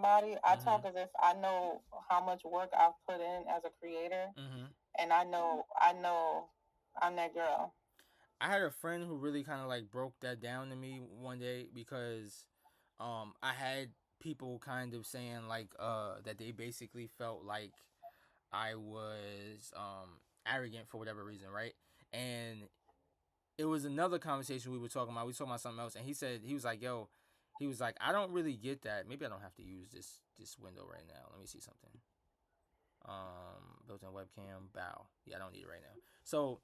somebody, I talk as if I know how much work I've put in as a creator, and I know I'm that girl. I had a friend who really kind of like broke that down to me one day because I had people kind of saying like that they basically felt like I was arrogant for whatever reason, right? And it was another conversation we were talking about. We were talking about something else, and he was like, "Yo," he was like, "I don't really get that. Maybe I don't have to use this window right now. Let me see something. Built-in webcam, bow. Yeah, I don't need it right now. So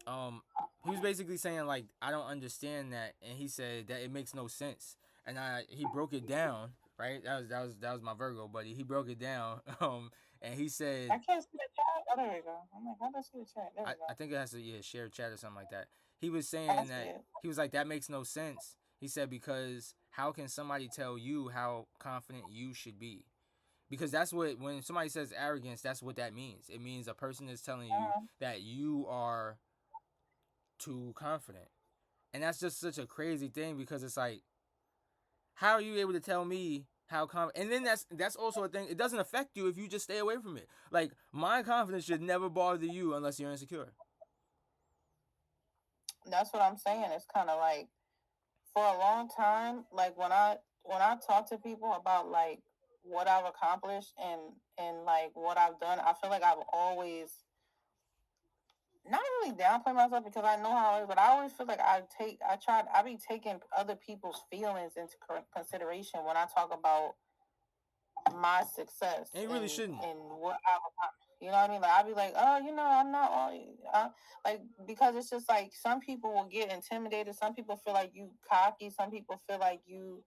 um he was basically saying like I don't understand that, and he said that it makes no sense, and he broke it down, right? That was my Virgo buddy. He broke it down and he said I can't see the chat. Oh, there we go. I'm like, how do I see the chat? There we I go. think it has to, yeah, share chat or something like that. He was I saying see that it. he was like that makes no sense. He said because how can somebody tell you how confident you should be? Because that's what, when somebody says arrogance, that's what that means. It means a person is telling you Uh-huh. that you are too confident. And that's just such a crazy thing because it's like, how are you able to tell me how confident? And then that's also a thing. It doesn't affect you if you just stay away from it. Like my confidence should never bother you unless you're insecure. That's what I'm saying. It's kind of like for a long time, like when I talk to people about like what I've accomplished and like what I've done, I feel like I've always not really downplay myself because I know how it is, but I always feel like I be taking other people's feelings into consideration when I talk about my success And you really shouldn't. and what I've accomplished. You know what I mean? Like I'll be like, oh, I'm not all, like because it's just like some people will get intimidated. Some people feel like you cocky. Some people feel like you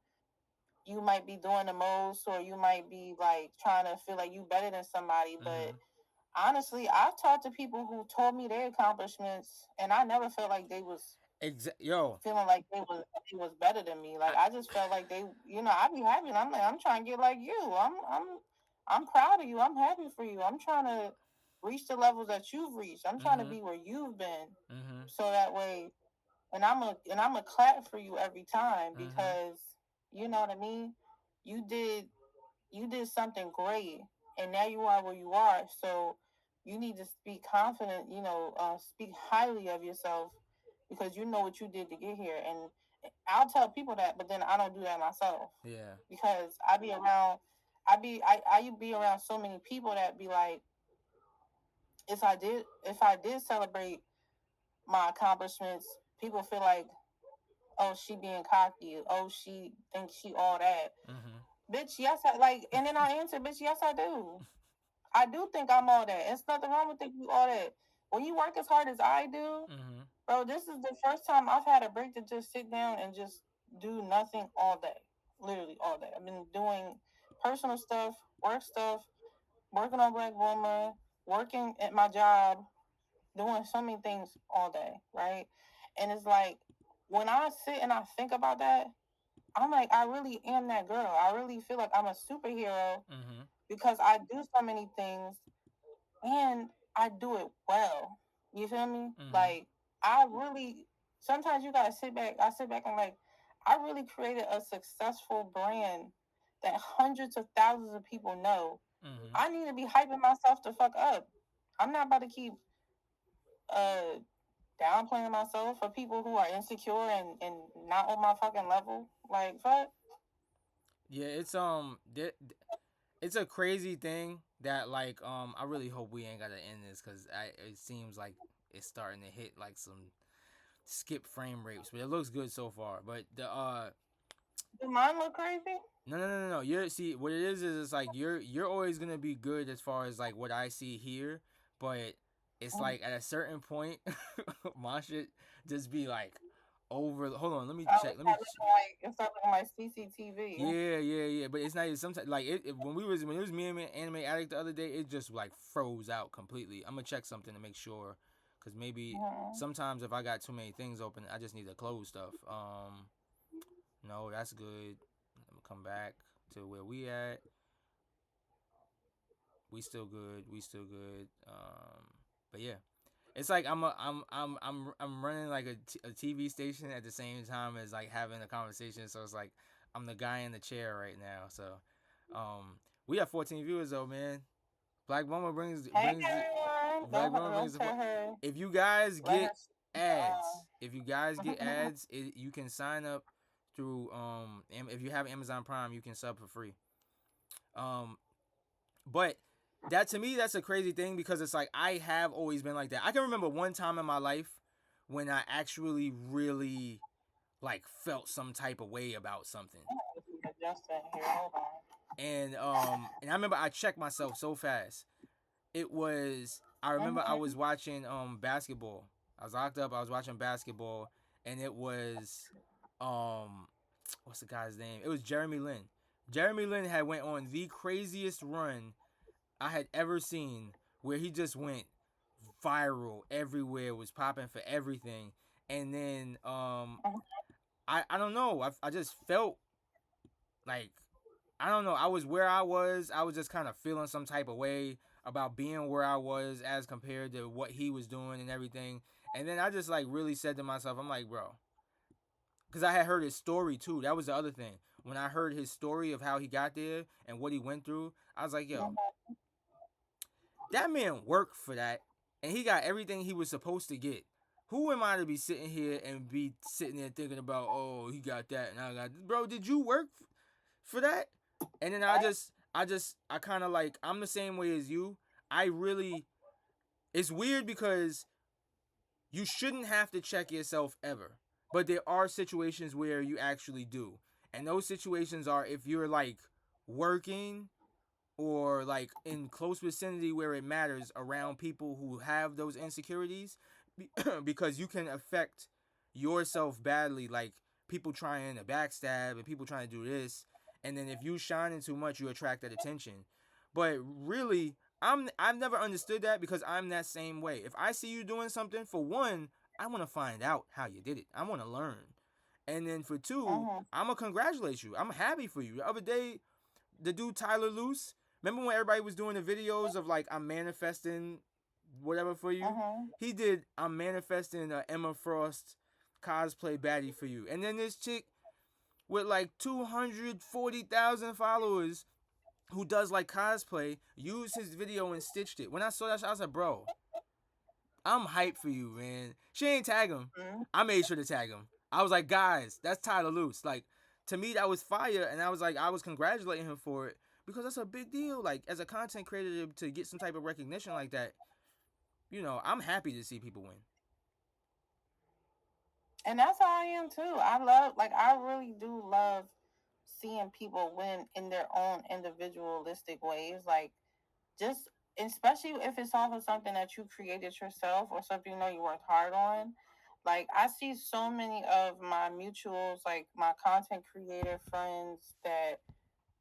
might be doing the most, or you might be like trying to feel like you better than somebody. But Mm-hmm. honestly, I've talked to people who told me their accomplishments, and I never felt like they was Yo, feeling like they was better than me. Like I, I just felt like they, I be happy. And I'm like, I'm trying to get like you. I'm proud of you. I'm happy for you. I'm trying to reach the levels that you've reached. I'm trying to mm-hmm. be where you've been, Mm-hmm. so that way, and I'm a clap for you every time Mm-hmm. because you know what I mean. You did you did something great, and now you are where you are. So you need to speak confident. Speak highly of yourself because you know what you did to get here. And I'll tell people that, but then I don't do that myself Yeah. because I be around. I be around so many people that be like, if I did celebrate my accomplishments, people feel like, oh, she being cocky. Oh, she thinks she all that. Mm-hmm. Bitch, yes, I like, and then I answer, bitch, yes, I do. I do think I'm all that. It's nothing wrong with thinking you all that. When you work as hard as I do, Mm-hmm. bro, this is the first time I've had a break to just sit down and just do nothing all day. Literally all day. I've been doing personal stuff, work stuff, working on Black Woman, working at my job, doing so many things all day, right? And it's like when I sit and I think about that, I'm like, I really am that girl. I really feel like I'm a superhero Mm-hmm. because I do so many things and I do it well. You feel me? Mm-hmm. Like I really sometimes you gotta sit back. I sit back and like I really created a successful brand that hundreds of thousands of people know. Mm-hmm. I need to be hyping myself the fuck up. I'm not about to keep uh downplaying myself for people who are insecure and not on my fucking level. Like fuck. Yeah, it's a crazy thing that like I really hope we ain't gotta end this because it seems like it's starting to hit like some skip frame rates, but it looks good so far. But the Do mine look crazy? no. You're see what it is it's like you're always gonna be good as far as like what I see here, but it's like at a certain point, my shit just be like over. Hold on, let me Oh, check. Let me. it's not looking like CCTV. Yeah. But it's not even sometimes like when it was me and Anime Addict the other day, it just like froze out completely. I'm gonna check something to make sure, cause maybe Mhm. sometimes if I got too many things open, I just need to close stuff. No, that's good. I'm gonna come back to where we at. We still good. We still good. But yeah, it's like I'm running like a TV station at the same time as like having a conversation. So it's like I'm the guy in the chair right now. So We have 14 viewers though, man. Black Mama Hey brings everyone, Black Mama brings don't the. tell her. If you guys Let her get speak ads, if you guys get on. ads, you can sign up through if you have Amazon Prime, you can sub for free. Um, but that to me that's a crazy thing because it's like I have always been like that. I can remember one time in my life when I actually really like felt some type of way about something. Justin here. Hold on. And I remember I checked myself so fast. It was I remember I was watching basketball. I was locked up, I was watching basketball, and it was what's the guy's name? It was Jeremy Lin. Jeremy Lin had went on the craziest run I had ever seen where he just went viral everywhere, was popping for everything. And then I don't know. I just felt like I don't know. I was where I was. I was just kind of feeling some type of way about being where I was as compared to what he was doing and everything. And then I just like really said to myself, I'm like, bro, because I had heard his story too. That was the other thing. When I heard his story of how he got there and what he went through, I was like, yo, that man worked for that, and he got everything he was supposed to get. Who am I to be sitting here and be sitting there thinking about, oh, he got that and I got this? Bro, did you work for that? And then I kind of like, I'm the same way as you. I really, it's weird because you shouldn't have to check yourself ever. But there are situations where you actually do. And those situations are if you're like working or like in close vicinity where it matters around people who have those insecurities because you can affect yourself badly, like people trying to backstab and people trying to do this, and then if you shining too much you attract that attention. But really, I've never understood that because I'm that same way. If I see you doing something, for one, I want to find out how you did it. I want to learn. And then for two, I'm gonna congratulate you. I'm happy for you. The other day, the dude Tyler Luce. Remember when everybody was doing the videos of like I'm manifesting whatever for you? He did I'm manifesting a Emma Frost cosplay baddie for you. And then this chick with like 240,000 followers who does like cosplay used his video and stitched it. When I saw that, I was like, bro, I'm hyped for you, man. She ain't tag him. I made sure to tag him. I was like, guys, that's Tyler Luce. Like, to me, that was fire. And I was like, I was congratulating him for it because that's a big deal. Like, as a content creator to get some type of recognition like that, you know, I'm happy to see people win. And that's how I am too. I really do love seeing people win in their own individualistic ways. Like, just, especially if it's off of something that you created yourself or something you know you worked hard on. Like, I see so many of my mutuals, like my content creator friends, that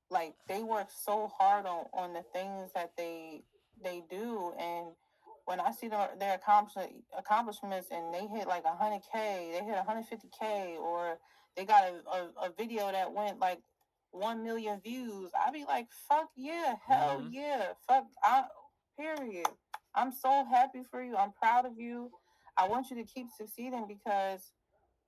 like they work so hard on the things that they do, and when I see their accomplishments and they hit like 100K, they hit 150K, or they got a video that went like 1 million views, I be like, fuck yeah, hell yeah, period. I'm so happy for you. I'm proud of you. I want you to keep succeeding because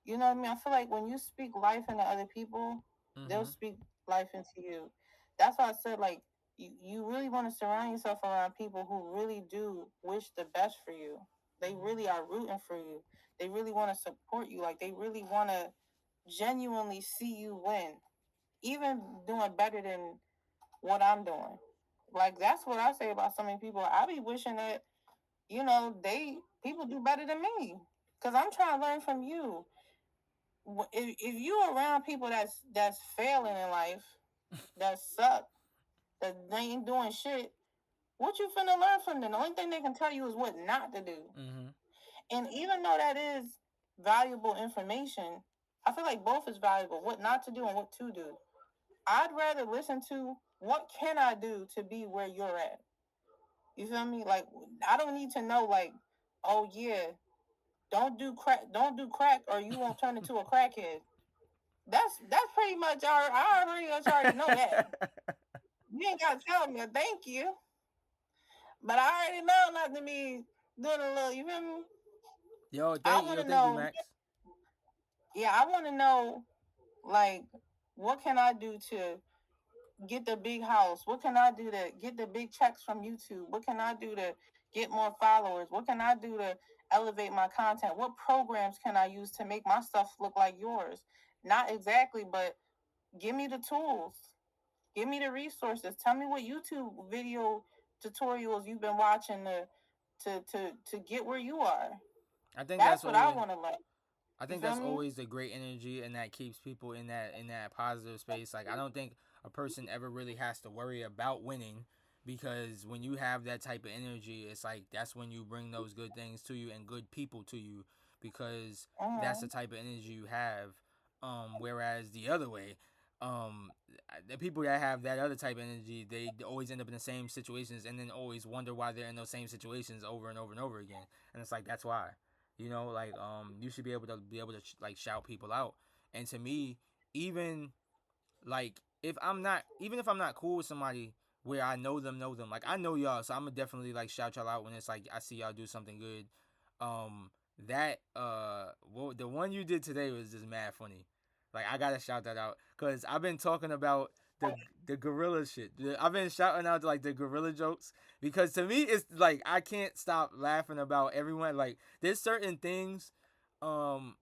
you know what I mean? I feel like when you speak life into other people, they'll speak life into you. That's why I said, like, you really want to surround yourself around people who really do wish the best for you. They really are rooting for you. They really want to support you. Like, they really want to genuinely see you win, even doing better than what I'm doing. Like, that's what I say about so many people. I be wishing that, you know, people do better than me because I'm trying to learn from you. If you around people that's failing in life, that suck, that they ain't doing shit, what you finna learn from them? The only thing they can tell you is what not to do. And even though that is valuable information, I feel like both is valuable. What not to do and what to do. I'd rather listen to what can I do to be where you're at. You feel me? Like, I don't need to know, like, oh yeah, don't do crack or you won't turn into a crackhead. That's pretty much I already know that. You ain't gotta tell me. Thank you. But I already know not to be doing a little. You feel me? Thank you, Max. Yeah, I want to know, like, what can I do to get the big house? What can I do to get the big checks from YouTube? What can I do to get more followers? What can I do to elevate my content? What programs can I use to make my stuff look like yours? Not exactly, but give me the tools. Give me the resources. Tell me what YouTube video tutorials you've been watching to get where you are. I think That's that's what I always want to learn. I You think feel that's me? always the great energy, and that keeps people in that positive space. Like I don't think a person ever really has to worry about winning, because when you have that type of energy, it's like that's when you bring those good things to you and good people to you, because that's the Mm-hmm. type of energy you have. Whereas the other way, the people that have that other type of energy, they always end up in the same situations and then always wonder why they're in those same situations over and over and over again. And it's like that's why. You know, like you should be able to like shout people out. And to me, even like even if I'm not cool with somebody where I know them, like I know y'all, so I'm gonna definitely like shout y'all out when it's like I see y'all do something good. Um, that well, the one you did today was just mad funny. Like I gotta shout that out because I've been talking about the gorilla shit. I've been shouting out like the gorilla jokes because to me it's like I can't stop laughing about everyone. Like there's certain things, um,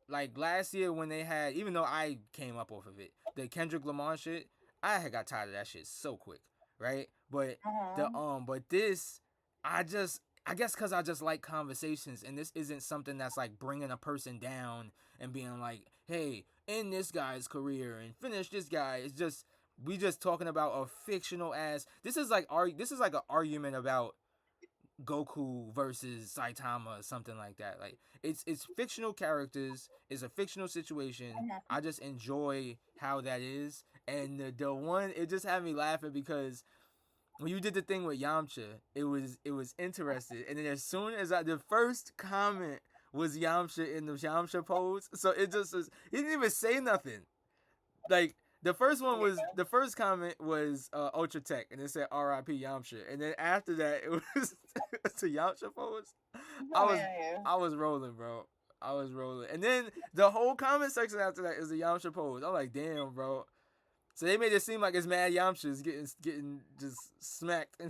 like last year when they had, even though I came up off of it, the Kendrick Lamar shit, I had got tired of that shit so quick, right? But Mm-hmm. but this, I guess because I just like conversations, and this isn't something that's like bringing a person down and being like, hey, end this guy's career and finish this guy. It's just we just talking about a fictional ass. This is like an argument about Goku versus Saitama or something like that. Like it's fictional characters, it's a fictional situation. Mm-hmm. I just enjoy how that is. And the one it just had me laughing because when you did the thing with Yamcha, it was interesting. And then as soon as the first comment was Yamcha in the Yamcha pose, so it just was he didn't even say nothing. Like the first comment was Ultra Tech, and it said R.I.P. Yamcha, and then after that it was to Yamcha pose. I was Yeah. I was rolling, bro. I was rolling, and then the whole comment section after that is the Yamcha pose. I'm like, damn, bro. So they made it seem like it's mad Yamcha's getting just smacked.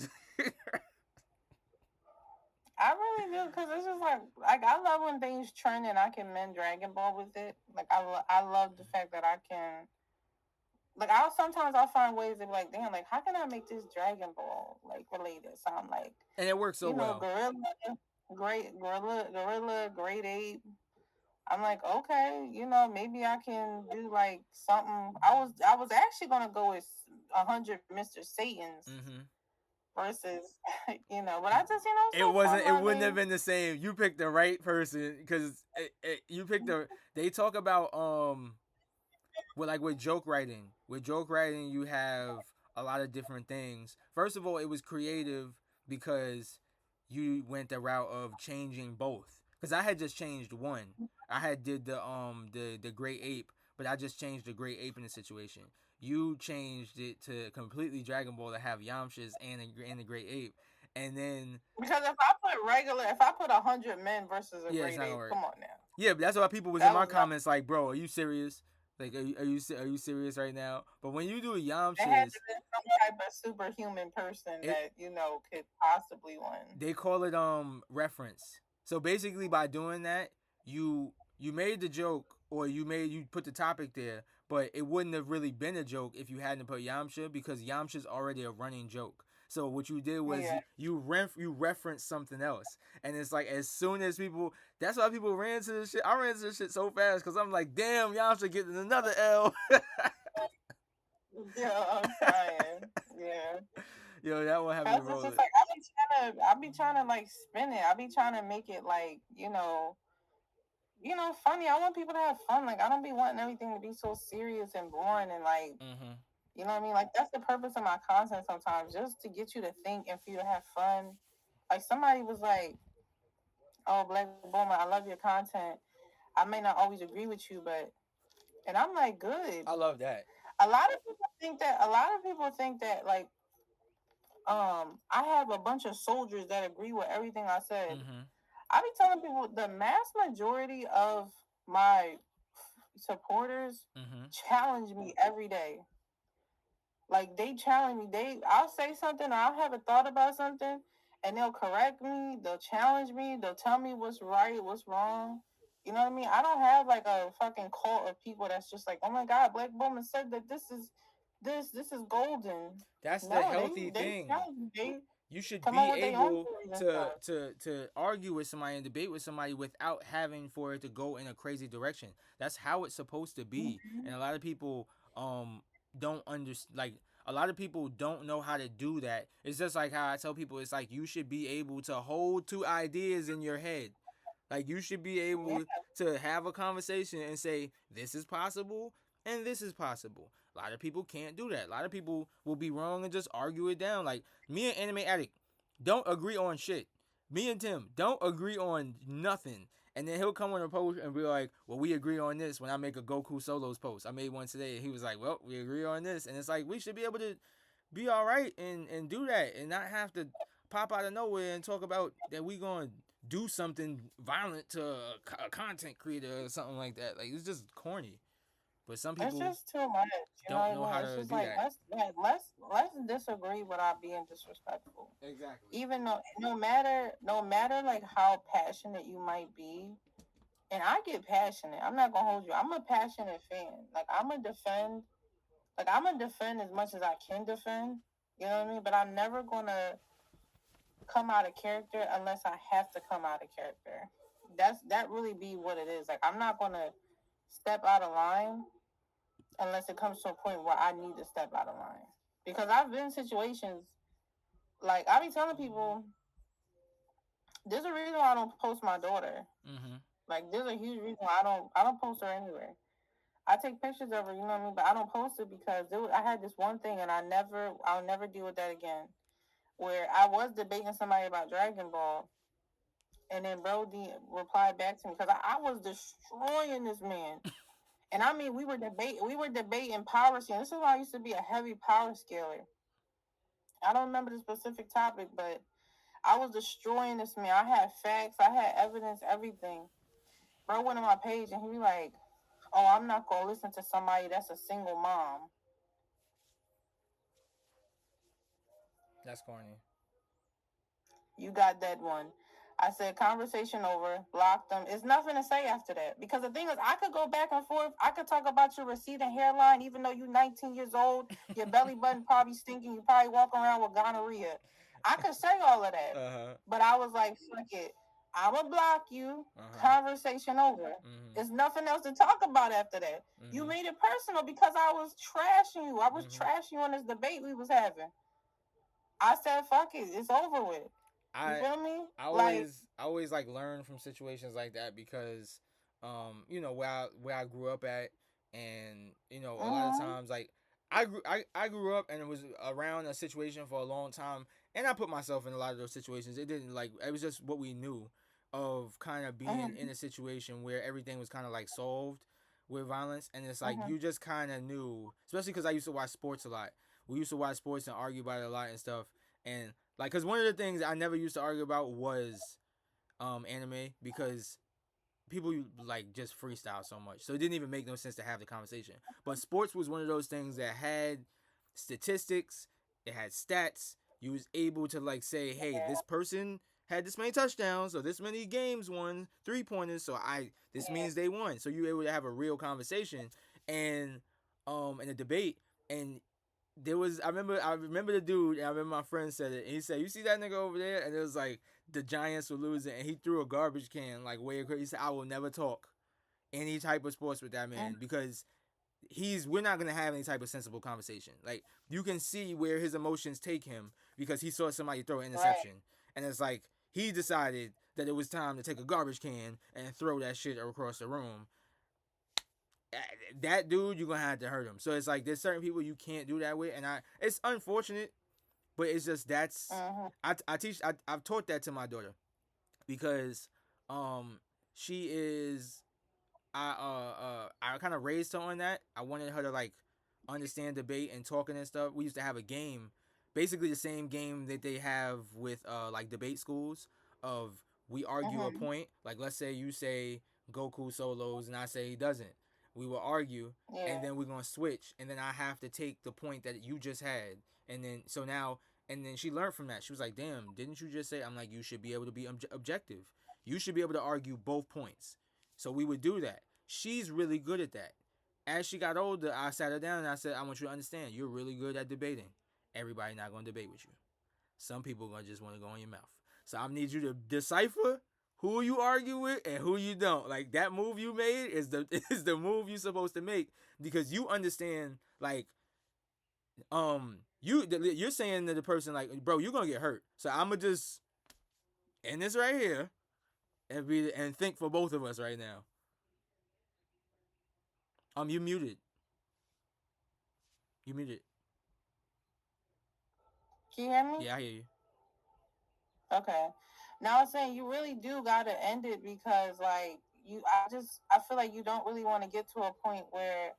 I really do because it's just like I love when things trend and I can mend Dragon Ball with it. Like I love the fact that I can like I'll find ways to be like, damn, like how can I make this Dragon Ball like related sound like, And it works so well. Gorilla, Great Ape. I'm like, okay, maybe I can do like something. I was actually gonna go with 100 Mr. Satans Mm-hmm. versus, but I just, It so fun wasn't. It wouldn't have loving. been the same. You picked the right person because you picked the. They talk about with like with joke writing. With joke writing, you have a lot of different things. First of all, it was creative because you went the route of changing both. Because I had just changed one. I had did the great ape, but I just changed the great ape in the situation. You changed it to completely Dragon Ball to have Yamchas and the great ape, and then Because if I put 100 men versus a yeah, it's Great not gonna Ape, work. come on now, Yeah, but that's why people was in that my was not. comments like, bro, are you serious? Like, are you serious right now? But when you do It had to Yamchas, be some type of superhuman person it that could possibly win. they call it reference. So basically, by doing that, you made the joke or you put the topic there, but it wouldn't have really been a joke if you hadn't put Yamcha because Yamcha's already a running joke. So what you did was Yeah. you referenced something else, and it's like as soon as people, that's why people ran to this shit. I ran to this shit so fast because I'm like, damn, Yamcha getting another L. Yeah, I'm crying. Yeah. Yo, that one had me Cause it's just rolling. like I be trying to like spin it. I be trying to make it like, funny. I want people to have fun. Like I don't be wanting everything to be so serious and boring and like, Mm-hmm. you know what I mean? Like that's the purpose of my content sometimes, just to get you to think and for you to have fun. Like somebody was like, "Oh, Black Boomer, I love your content. I may not always agree with you, but," and I'm like, "Good." I love that. A lot of people think that like I have a bunch of soldiers that agree with everything I said. Mm-hmm. I be telling people the mass majority of my supporters Mm-hmm. challenge me every day. Like they challenge me. I'll say something, or I'll have a thought about something, and they'll correct me. They'll challenge me. They'll tell me what's right, what's wrong. You know what I mean? I don't have like a fucking cult of people that's just like, oh my god, Black Bowman said that this is golden. That's the No, healthy they thing. challenge me. They You should come be up with their own able theories and to stuff. argue with somebody and debate with somebody without having for it to go in a crazy direction. That's how it's supposed to be. And a lot of people don't understand, like a lot of people don't know how to do that. It's just like how I tell people, it's like you should be able to hold two ideas in your head. Like you should be Yeah. able to have a conversation and say this is possible and this is possible. A lot of people can't do that. A lot of people will be wrong and just argue it down. Like me and Anime Addict don't agree on shit. Me and Tim don't agree on nothing. And then he'll come on a post and be like, well, we agree on this when I make a Goku Solos post. I made one today and he was like, well, we agree on this. And it's like, we should be able to be all right and do that and not have to pop out of nowhere and talk about that we going to do something violent to a content creator or something like that. Like, it's just corny. But some It's people just too much. You know don't know what I how mean? It's to just do like that. let's disagree without being disrespectful. Exactly. Even though no matter like how passionate you might be, and I get passionate. I'm not gonna hold you. I'm a passionate fan. Like I'm gonna defend as much as I can defend. You know what I mean? But I'm never gonna come out of character unless I have to come out of character. That really be what it is. Like I'm not gonna step out of line unless it comes to a point where I need to step out of line. Because I've been in situations like I be telling people, there's a reason why I don't post my daughter. Mm-hmm. Like there's a huge reason why I don't post her anywhere. I take pictures of her, you know what I mean, but I don't post it because I had this one thing and I'll never deal with that again. Where I was debating somebody about Dragon Ball, and then Brody replied back to me because I was destroying this man. And I mean, we were debating power scale. This is why I used to be a heavy power scaler. I don't remember the specific topic, but I was destroying this man. I had facts, I had evidence, everything. Bro went on my page and he was like, "Oh, I'm not gonna listen to somebody that's a single mom." That's corny. You got that one. I said, conversation over, blocked them. It's nothing to say after that. Because the thing is, I could go back and forth. I could talk about your receding hairline, even though you're 19 years old. Your belly button probably stinking. You probably walk around with gonorrhea. I could say all of that. Uh-huh. But I was like, fuck it. I'm going to block you. Conversation over. There's nothing else to talk about after that. You made it personal because I was trashing you. I was trashing you on this debate we was having. I said, fuck it. It's over with. You feel me? I always like learn from situations like that because you know where I grew up at, and you know a lot of times like I grew up and it was around a situation for a long time, and I put myself in a lot of those situations. It didn't like, it was just what we knew of kind of being in a situation where everything was kind of like solved with violence, and it's like you just kind of knew, especially because I used to watch sports a lot. We used to watch sports and argue about it a lot and stuff, and like, cause one of the things I never used to argue about was anime, because people like just freestyle so much, so it didn't even make no sense to have the conversation. But sports was one of those things that had statistics, it had stats. You was able to like say, hey, this person had this many touchdowns, or this many games won 3-pointers, so this means they won. So you were able to have a real conversation and in a debate. And there was, I remember the dude, and I remember my friend said it, and he said, you see that nigga over there? And it was like the Giants were losing, and he threw a garbage can like way across. He said, I will never talk any type of sports with that man, because we're not gonna have any type of sensible conversation. Like, you can see where his emotions take him because he saw somebody throw an interception, and it's like he decided that it was time to take a garbage can and throw that shit across the room. That dude, you're gonna have to hurt him. So it's like there's certain people you can't do that with, and it's unfortunate, but it's just that's I've taught that to my daughter, because she is, I kind of raised her on that. I wanted her to like understand debate and talking and stuff. We used to have a game, basically the same game that they have with like debate schools, of we argue a point. Like, let's say you say Goku solos and I say he doesn't. We will argue, and Yeah. then we're gonna switch, and then I have to take the point that you just had, and then so now, and then she learned from that. She was like, "Damn, didn't you just say?" I'm like, "You should be able to be objective. You should be able to argue both points." So we would do that. She's really good at that. As she got older, I sat her down and I said, "I want you to understand, you're really good at debating. Everybody not gonna debate with you. Some people are gonna just want to go in your mouth. So I need you to decipher who you argue with and who you don't. Like that move you made is the is the move you're supposed to make because you understand like you're saying to the person like, bro, you're gonna get hurt. So I'ma just end this right here and think for both of us right now. You muted. You muted. Can you hear me? Yeah, I hear you. Okay. Now I'm saying you really do gotta end it because like I feel like you don't really want to get to a point where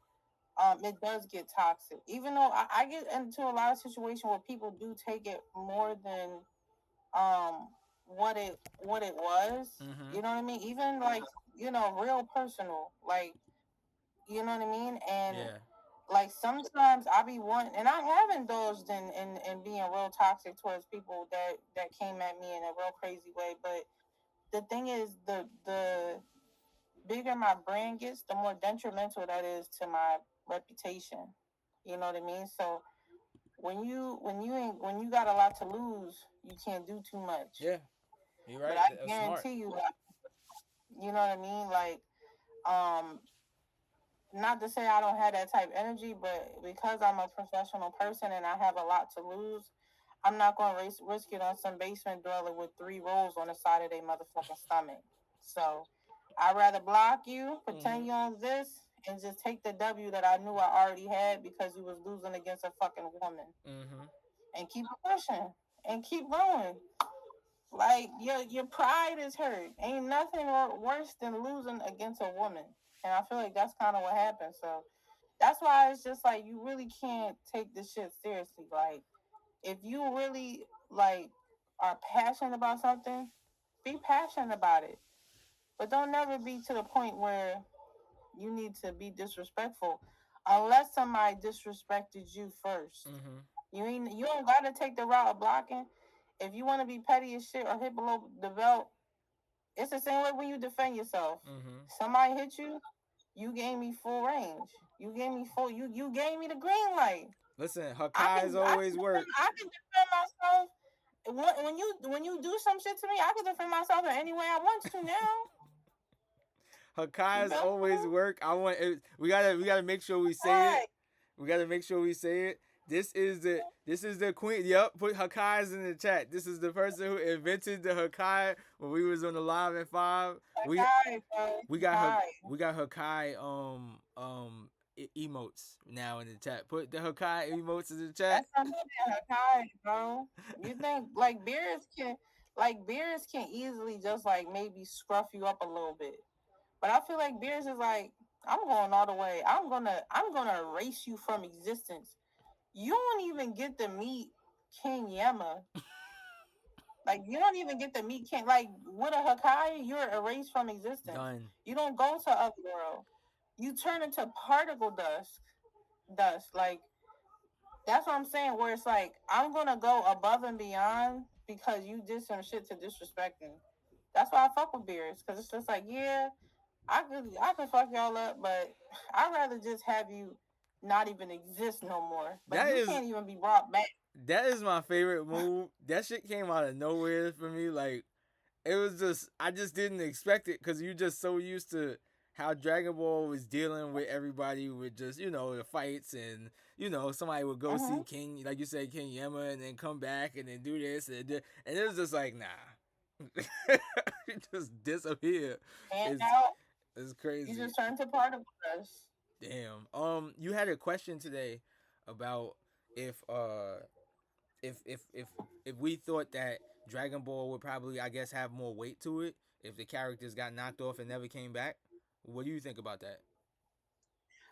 it does get toxic. Even though I get into a lot of situations where people do take it more than um what it was. Mm-hmm. You know what I mean? Even like, real personal. Like, you know what I mean? And Yeah. like sometimes I be wanting, and I have indulged in being real toxic towards people that came at me in a real crazy way. But the thing is, the bigger my brand gets, the more detrimental that is to my reputation. You know what I mean? So when you got a lot to lose, you can't do too much. Yeah. You're But right. I That's smart. guarantee you, like, you know what I mean? Like, um, not to say I don't have that type of energy, but because I'm a professional person and I have a lot to lose, I'm not going to risk it on some basement dweller with 3 rolls on the side of their motherfucking stomach. So I'd rather block you, pretend you on this, and just take the W that I knew I already had because you was losing against a fucking woman. Mm-hmm. And keep pushing and keep going. Like your pride is hurt. Ain't nothing worse than losing against a woman. And I feel like that's kind of what happened. So that's why it's just like you really can't take this shit seriously. Like if you really like are passionate about something, be passionate about it. But don't never be to the point where you need to be disrespectful unless somebody disrespected you 1st. Mm-hmm. You don't gotta take the route of blocking. If you want to be petty as shit or hit below the belt, it's the same way when you defend yourself. Mm-hmm. Somebody hit you, you gave me full range. You gave me full. You gave me the green light. Listen, Hakai's always work. I can defend myself. When you do some shit to me, I can defend myself in any way I want to now. Hakai's always work. We gotta make sure we say it. We gotta make sure we say it. This is the queen. Yep, put Hakai's in the chat. This is the person who invented the Hakai when we was on the live at 5. We got Hakai emotes now in the chat. Put the Hakai emotes in the chat. That's something Hakai, bro. You think like beers can easily just like maybe scruff you up a little bit. But I feel like Beers is like, I'm going all the way. I'm gonna erase you from existence. You don't even get to meet King Yema. Like you don't even get to meet King. Like with a Hakai, you're erased from existence. Done. You don't go to Otherworld. You turn into particle dust. Like that's what I'm saying. Where it's like I'm gonna go above and beyond because you did some shit to disrespect me. That's why I fuck with Beers because it's just like I could fuck y'all up, but I'd rather just have you not even exist no more. But you can't even be brought back. That is my favorite move. That shit came out of nowhere for me. Like it was just I just didn't expect it because you just so used to how Dragon Ball was dealing with everybody with just the fights and somebody would go see King, like you said, King Yema, and then come back and then do this and it was just like nah. Just disappear. It's crazy. You just turned to part of us. Damn. You had a question today about if we thought that Dragon Ball would probably, I guess, have more weight to it if the characters got knocked off and never came back. What do you think about that?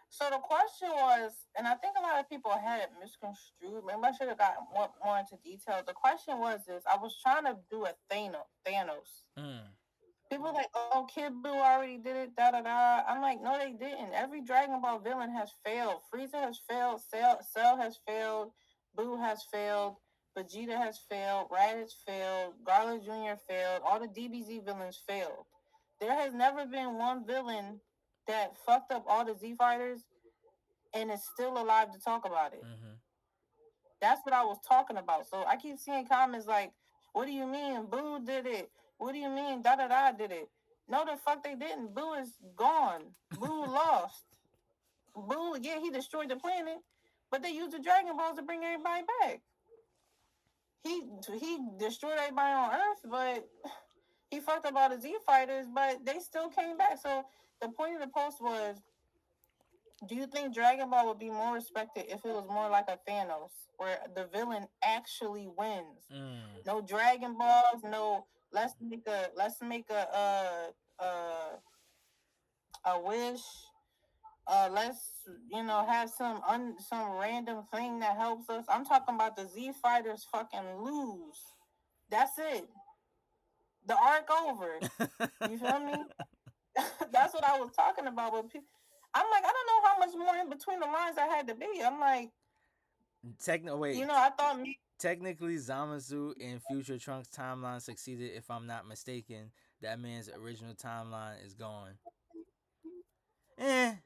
So the question was, and I think a lot of people had it misconstrued. Maybe I should have gotten more into detail. The question was this: I was trying to do a Thanos. People like, oh, Kid Buu already did it, da da da. I'm like, no, they didn't. Every Dragon Ball villain has failed. Frieza has failed. Cell has failed. Buu has failed. Vegeta has failed. Raditz failed. Garlic Jr. failed. All the DBZ villains failed. There has never been one villain that fucked up all the Z fighters and is still alive to talk about it. Mm-hmm. That's what I was talking about. So I keep seeing comments like, what do you mean Boo did it? What do you mean da da da did it? No, the fuck they didn't. Boo is gone. Boo lost. Boo, yeah, he destroyed the planet, but they used the Dragon Balls to bring everybody back. He destroyed everybody on Earth, but he fucked up all the Z fighters, but they still came back. So the point of the post was, do you think Dragon Ball would be more respected if it was more like a Thanos, where the villain actually wins? No Dragon Balls, no. Let's make a wish. Let's have some random thing that helps us. I'm talking about the Z fighters fucking lose. That's it. The arc over. You feel me? That's what I was talking about. But I'm like, I don't know how much more in between the lines I had to be. I'm like, I thought technically Zamasu in Future Trunks timeline succeeded. If I'm not mistaken, that man's original timeline is gone. I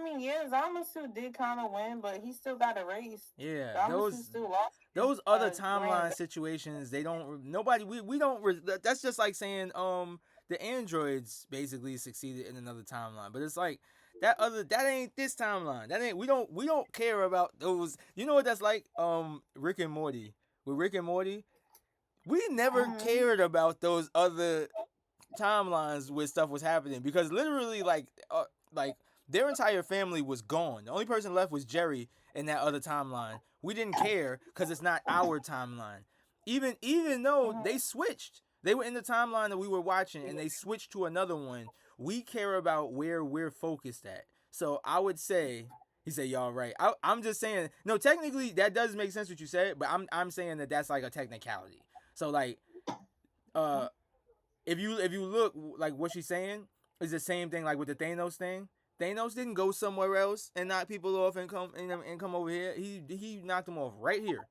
mean, yeah, Zamasu did kind of win, but he still got erased. Yeah, Zamasu still lost. Those other timeline situations, they don't. Nobody. We don't. That's just like saying the androids basically succeeded in another timeline, but it's like that ain't this timeline. That ain't. We don't care about those. You know what that's like? Rick and Morty. With Rick and Morty, we never cared about those other timelines where stuff was happening because literally like their entire family was gone. The only person left was Jerry in that other timeline. We didn't care because it's not our timeline. Even though they switched, they were in the timeline that we were watching and they switched to another one. We care about where we're focused at. So I would say, he said, "Y'all right." I'm just saying, no, technically that does make sense what you said, but I'm saying that that's like a technicality. So like, if you look like what she's saying is the same thing like with the Thanos thing. Thanos didn't go somewhere else and knock people off and come over here. He knocked them off right here.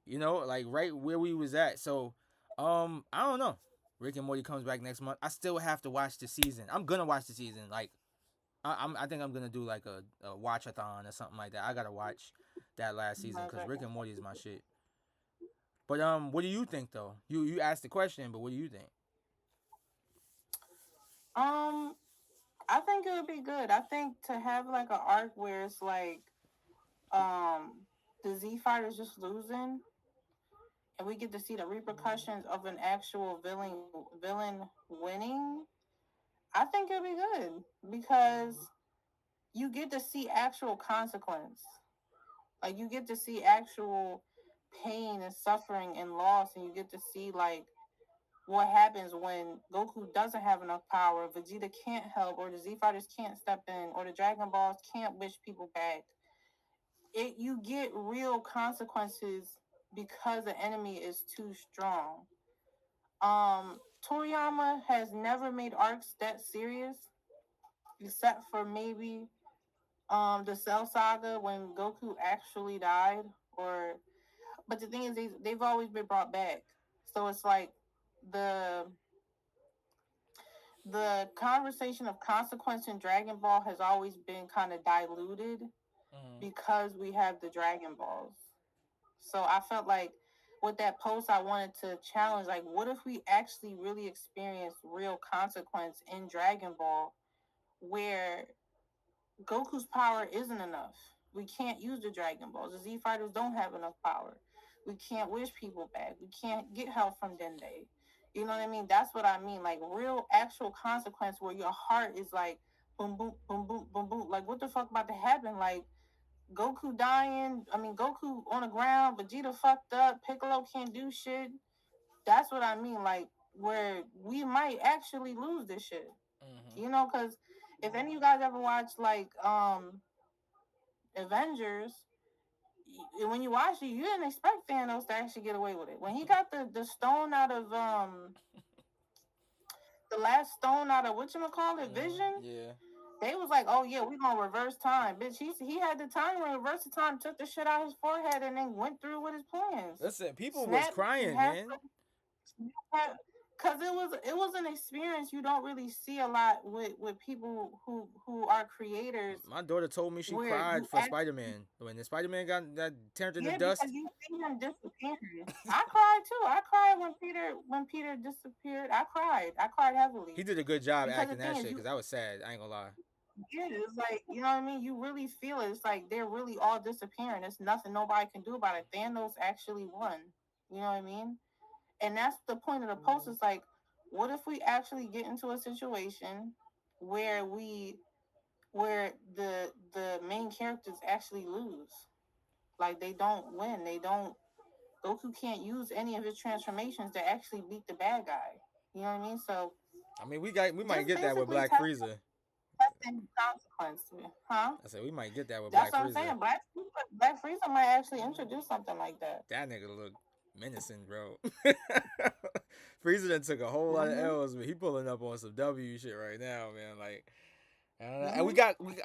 Like right where we was at. So, I don't know. Rick and Morty comes back next month. I still have to watch the season. I'm gonna watch the season. Like, I think I'm gonna do like a watch-a-thon or something like that. I gotta watch that last season because Rick and Morty is my shit. But what do you think though? You asked the question, but what do you think? I think it would be good. I think to have like an arc where it's like, the Z fighters just losing, and we get to see the repercussions of an actual villain winning. I think it'd be good because you get to see actual consequence. Like you get to see actual pain and suffering and loss, and you get to see like what happens when Goku doesn't have enough power, Vegeta can't help, or the Z Fighters can't step in, or the Dragon Balls can't wish people back. You get real consequences because the enemy is too strong. Toriyama has never made arcs that serious, except for maybe the Cell Saga when Goku actually died, but the thing is they've always been brought back. So it's like the conversation of consequence in Dragon Ball has always been kind of diluted because we have the Dragon Balls. So I felt like with that post, I wanted to challenge, like, what if we actually really experience real consequence in Dragon Ball where Goku's power isn't enough? We can't use the Dragon Balls. The Z Fighters don't have enough power. We can't wish people back. We can't get help from Dende. You know what I mean? That's what I mean. Like real actual consequence where your heart is like boom, boom, boom, boom, boom, boom. Like what the fuck about to happen? Like Goku dying. I mean, Goku on the ground. Vegeta fucked up. Piccolo can't do shit. That's what I mean. Like where we might actually lose this shit. Because if any of you guys ever watched like Avengers, when you watch it, you didn't expect Thanos to actually get away with it. When he got the stone out of the last stone out of whatchamacallit, Vision. Yeah. They was like, oh yeah, we gonna reverse time, bitch. He had the time to reverse the time, took the shit out of his forehead, and then went through with his plans. Listen, people was crying, man. Because it was an experience you don't really see a lot with people who are creators. My daughter told me she cried for Spider-Man when the Spider-Man got turned into dust. Because you see him disappearing. I cried too. I cried when Peter disappeared. I cried heavily. He did a good job acting that shit because I was sad. I ain't gonna lie. Yeah, it's like, you know what I mean? You really feel it. It's like they're really all disappearing. There's nothing nobody can do about it. Thanos actually won. You know what I mean? And that's the point of the post. Is like, what if we actually get into a situation where the main characters actually lose? Like, they don't win. Goku can't use any of his transformations to actually beat the bad guy. You know what I mean? So I mean, we might get that with Black Frieza. Consequence, huh? I said we might get that with That's Black what Frieza. I'm saying. Black Frieza might actually introduce something like that. That nigga look menacing, bro. Frieza done took a whole lot of L's, but he pulling up on some W shit right now, man. Like, I don't know. And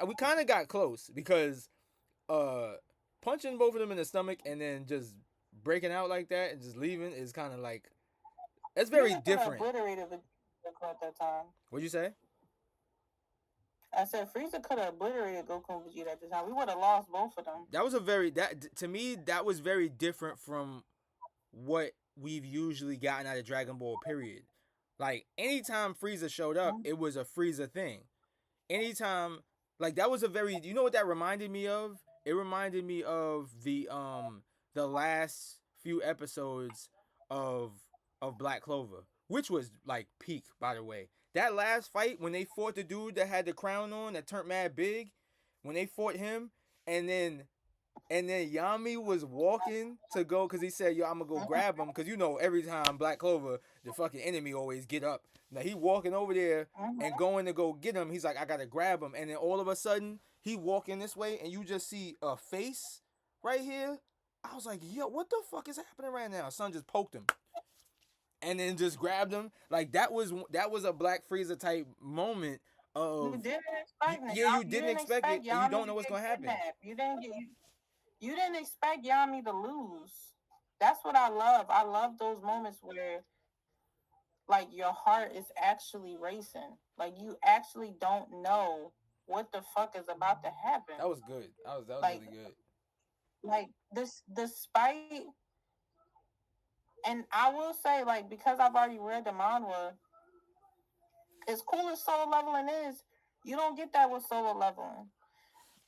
we kind of got close because punching both of them in the stomach and then just breaking out like that and just leaving is kind of like, it's very different. Obliterated Goku at that time. What'd you say? I said Frieza could have obliterated Goku and Vegeta at the time. We would have lost both of them. That was to me that was very different from what we've usually gotten out of Dragon Ball, period. Like, anytime Frieza showed up, it was a Frieza thing. Anytime, like, that was a very, you know what that reminded me of? It reminded me of the last few episodes of Black Clover, which was like peak, by the way. That last fight when they fought the dude that had the crown on that turned mad big, when they fought him, and then Yami was walking to go, because he said, yo, I'm going to go grab him, because you know every time Black Clover, the fucking enemy always get up. Now he walking over there and going to go get him. He's like, I got to grab him. And then all of a sudden, he walking this way, and you just see a face right here. I was like, yo, what the fuck is happening right now? Son just poked him. And then just grabbed him. Like, that was a Black Frieza type moment of... You didn't expect it. Yeah, you didn't expect it, and you don't know what's going to happen. You didn't expect Yami to lose. That's what I love. I love those moments where, like, your heart is actually racing. Like, you actually don't know what the fuck is about to happen. That was good. That was like, really good. Like, despite... And I will say, like, because I've already read the manga, as cool as solo leveling is, you don't get that with solo leveling.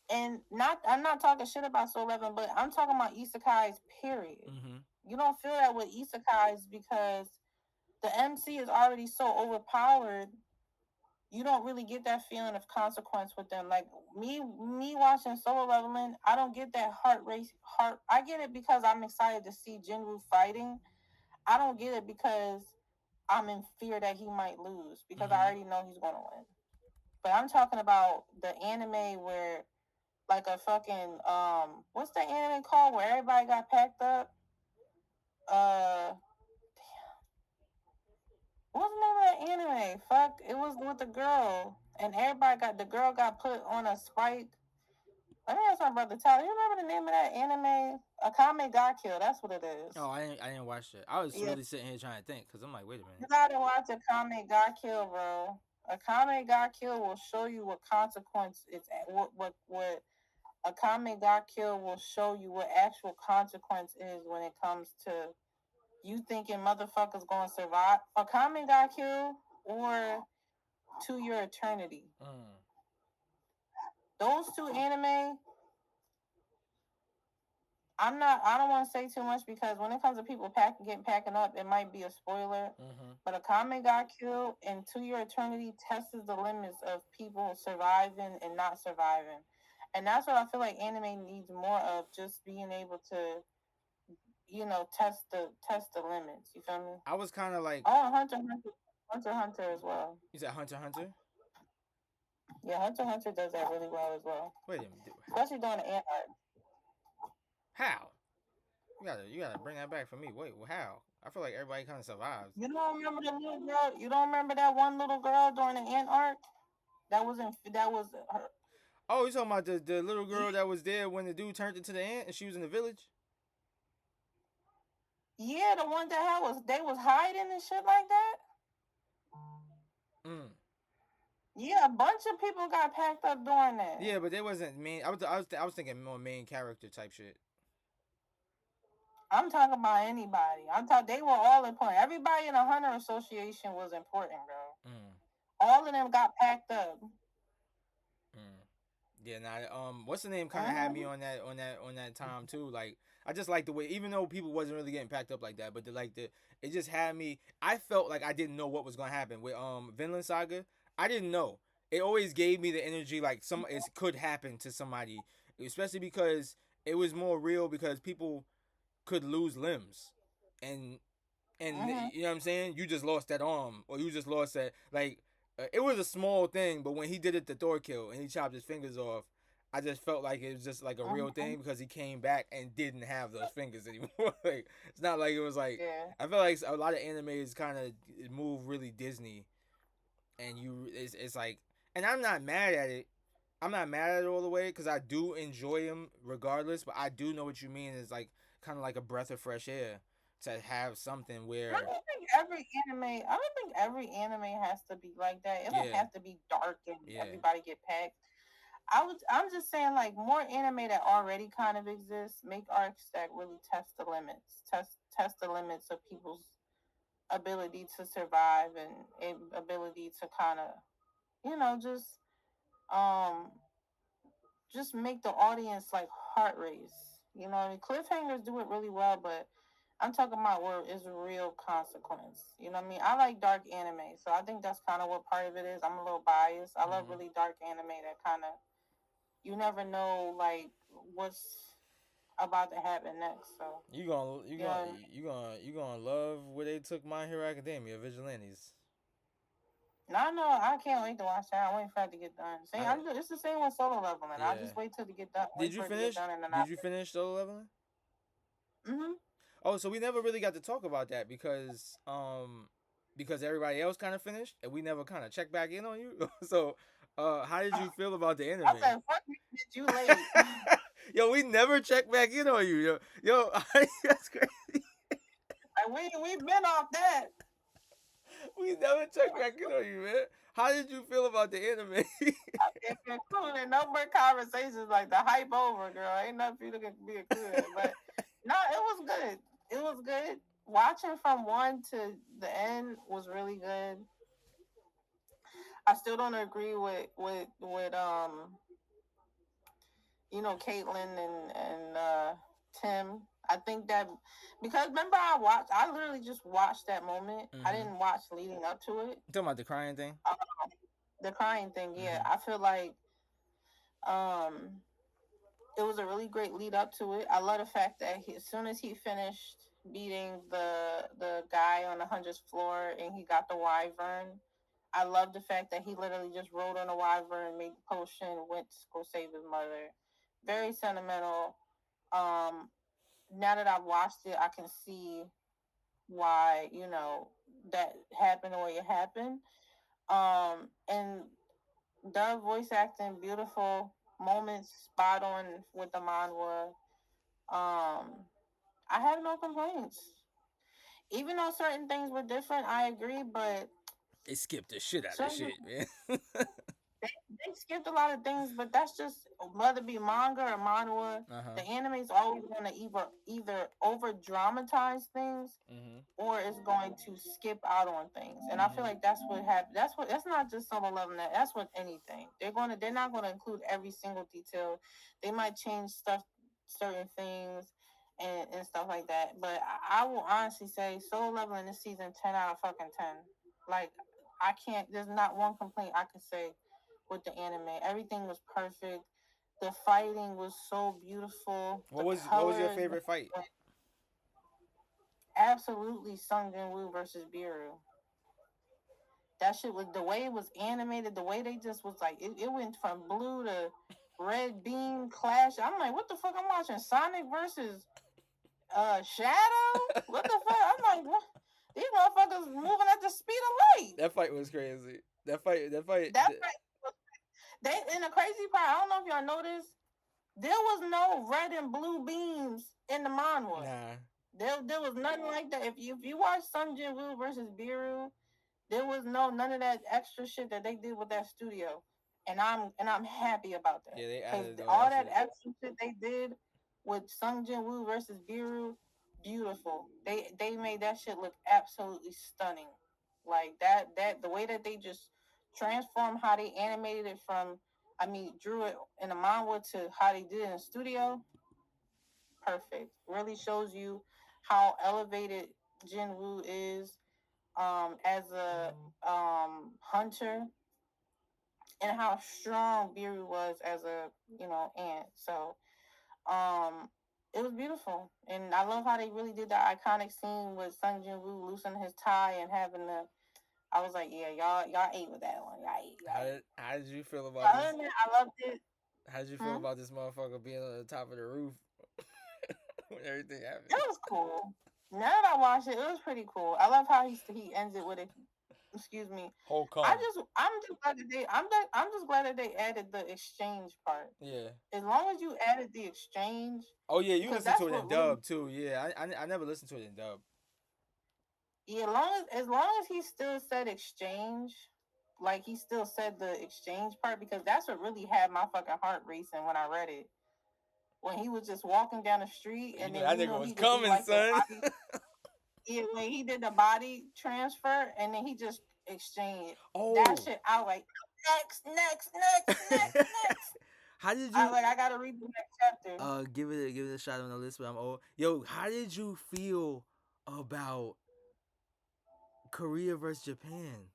And I'm not talking shit about solo leveling, but I'm talking about isekais, period. Mm-hmm. You don't feel that with isekais because the MC is already so overpowered. You don't really get that feeling of consequence with them. Like, me watching solo leveling, I don't get that heart. I get it because I'm excited to see Jinwoo fighting. I don't get it because I'm in fear that he might lose, because I already know he's going to win. But I'm talking about the anime where, like, a fucking, what's the anime called where everybody got packed up? What's the name of that anime? Fuck, it was with the girl, and the girl got put on a spike. Let me ask my brother Tyler. You remember the name of that anime? Akame ga Kill. That's what it is. Oh, I didn't watch it. I was really sitting here trying to think, because I'm like, wait a minute. You gotta watch Akame ga Kill, bro. Akame ga Kill will show you what consequence it's what Akame ga Kill will show you what actual consequence is when it comes to you thinking motherfuckers gonna survive. Akame ga Kill or To Your Eternity. Those two anime, I don't want to say too much because when it comes to people packing up, it might be a spoiler. But Akame ga Kill and To Your Eternity tests the limits of people surviving and not surviving. And that's what I feel like anime needs more of, just being able to, you know, test the limits. You feel me? I was kind of like... Oh, Hunter x Hunter as well. You said Hunter x Hunter? Yeah, Hunter x Hunter does that really well as well. Wait a minute. Especially during the ant art. How? You gotta bring that back for me. Wait, how? I feel like everybody kind of survives. You don't remember the little girl? You don't remember that one little girl during the ant arc? That was in that was her. Oh, you talking about the little Yeah, girl that was there when the dude turned into the ant and she was in the village? yeah, the one that had was they was hiding and shit like that. Mm. Yeah, a bunch of people got packed up doing that. Yeah, but they wasn't main. I was thinking more main character type shit. I'm talking about anybody. I'm talking. They were all important. Everybody in the Hunter Association was important, bro. Mm. All of them got packed up. Mm. Yeah, nah, what's the name? Kind of had me Mm-hmm. on that time too. Like, I just like the way, even though people wasn't really getting packed up like that, but it just had me. I felt like I didn't know what was gonna happen with Vinland Saga. I didn't know. It always gave me the energy like it could happen to somebody, especially because it was more real because people could lose limbs, and Mm-hmm. you know what I'm saying. You just lost that arm, or you just lost that like it was a small thing, but when he did it to Thorkill and he chopped his fingers off, I just felt like it was just like a real Mm-hmm. thing because he came back and didn't have those fingers anymore. Like, it's not like it was like Yeah. I feel like a lot of animes kind of move really Disney, and it's like, and I'm not mad at it. I'm not mad at it all the way because I do enjoy him regardless, but I do know what you mean. Is like kind of like a breath of fresh air to have something I where don't think every anime. I don't think every anime has to be like that. It don't yeah, have to be dark and yeah, everybody get packed. I'm just saying like more anime that already kind of exists. Make arcs that really test the limits. Test the limits of people's ability to survive and ability to kind of you know um just make the audience like heart race. You know, I mean, cliffhangers do it really well, but I'm talking about where it's real consequence. You know what I mean? I like dark anime, so I think that's kind of what part of it is. I'm a little biased. I love mm-hmm. really dark anime that kind of you never know like what's about to happen next. So You gonna you you know gonna what I mean? you gonna love where they took My Hero Academia, Vigilantes. No, no, I can't wait to watch that. I'm waiting for it to get done. I It's the same with Solo Leveling. I yeah. just wait till to get done. Did Wait you for it to get finish? done, and then I. Did you finish Solo Leveling? Mm-hmm. Oh, so we never really got to talk about that because everybody else kind of finished and we never kind of checked back in on you. So, how did you feel about the I anime? said, "Fuck you, bitch, you late." Yo, we never checked back in on you. Yo, that's crazy. Like we've been off that. We never checked back in on you, man. How did you feel about the anime? If including no more conversations like the hype over, girl. Ain't nothing for you to be included. But no, it was good. It was good. Watching from one to the end was really good. I still don't agree with Caitlyn and Tim. I think that because remember I literally just watched that moment. I Mm-hmm. didn't watch leading up to it. Talking about the crying thing. Um, the crying thing, yeah. Mm-hmm. I feel like um it was a really great lead up to it. I love the fact that as soon as he finished beating the guy on the 100th floor and he got the wyvern, I love the fact that he literally just rode on a wyvern, made the potion, went to go save his mother. Very sentimental. Um, Now that I've watched it, I can see why that happened the way it happened. And Dove voice acting, beautiful moments, spot on with the manhwa. I have no complaints. Even though certain things were different, I agree, but It skipped the shit out of certain shit, man. they skipped a lot of things, but that's just whether it be manga or manhwa, Uh-huh. the anime's always gonna either over dramatize things Mm-hmm. or it's going to skip out on things. And I feel Mm-hmm. like that's what happened. That's not just Solo Leveling. That's with anything. They're not gonna include every single detail. They might change stuff, certain things, and stuff like that. But I will honestly say Solo Leveling this season 10 out of fucking 10. Like I can't. There's not one complaint I could say with the anime. Everything was perfect. The fighting was so beautiful. What The was your colors, favorite fight? absolutely Sung Jin Woo versus Biru. That shit was the way it was animated, the way they just was like it went from blue to red beam clash. I'm like, what the fuck? I'm watching Sonic versus Shadow. What the fuck? I'm like, what? These motherfuckers moving at the speed of light. That fight was crazy. That fight. That fight. They in the crazy part. I don't know if y'all noticed. There was no red and blue beams in the manhwa. Nah. There was nothing like that. If you watch Sung Jin Woo versus Biru, there was none of that extra shit that they did with that studio, and I'm happy about that. Yeah, they added all that extra shit they did with Sung Jin Woo versus Biru, beautiful. They made that shit look absolutely stunning. Like that the way that they just transformed how they animated it from, drew it in the manga to how they did it in the studio. Perfect. Really shows you how elevated Jin Woo is as a hunter, and how strong Biru was as a ant. So it was beautiful, and I love how they really did the iconic scene with Sung Jin Woo loosening his tie and having the. I was like, yeah, y'all ate with that one. How did you feel about this? I loved it. How did you feel about this motherfucker being on the top of the roof when everything happened? It was cool. Now that I watched it, it was pretty cool. I love how he ends it with it. Excuse me. Whole come. I'm just glad that I'm just glad that they added the exchange part. Yeah. As long as you added the exchange. Oh yeah, you listened to it in dub too. Yeah, I never listened to it in dub. Yeah, as long as he still said exchange, like he still said the exchange part, because that's what really had my fucking heart racing when I read it. When he was just walking down the street and then that nigga was coming, son. Yeah, when he did the body transfer and then he just exchanged. Oh, that shit! I was like, next. How did you? I gotta read the next chapter. Give it a shot on the list. But I'm old. Yo, how did you feel about Korea versus Japan?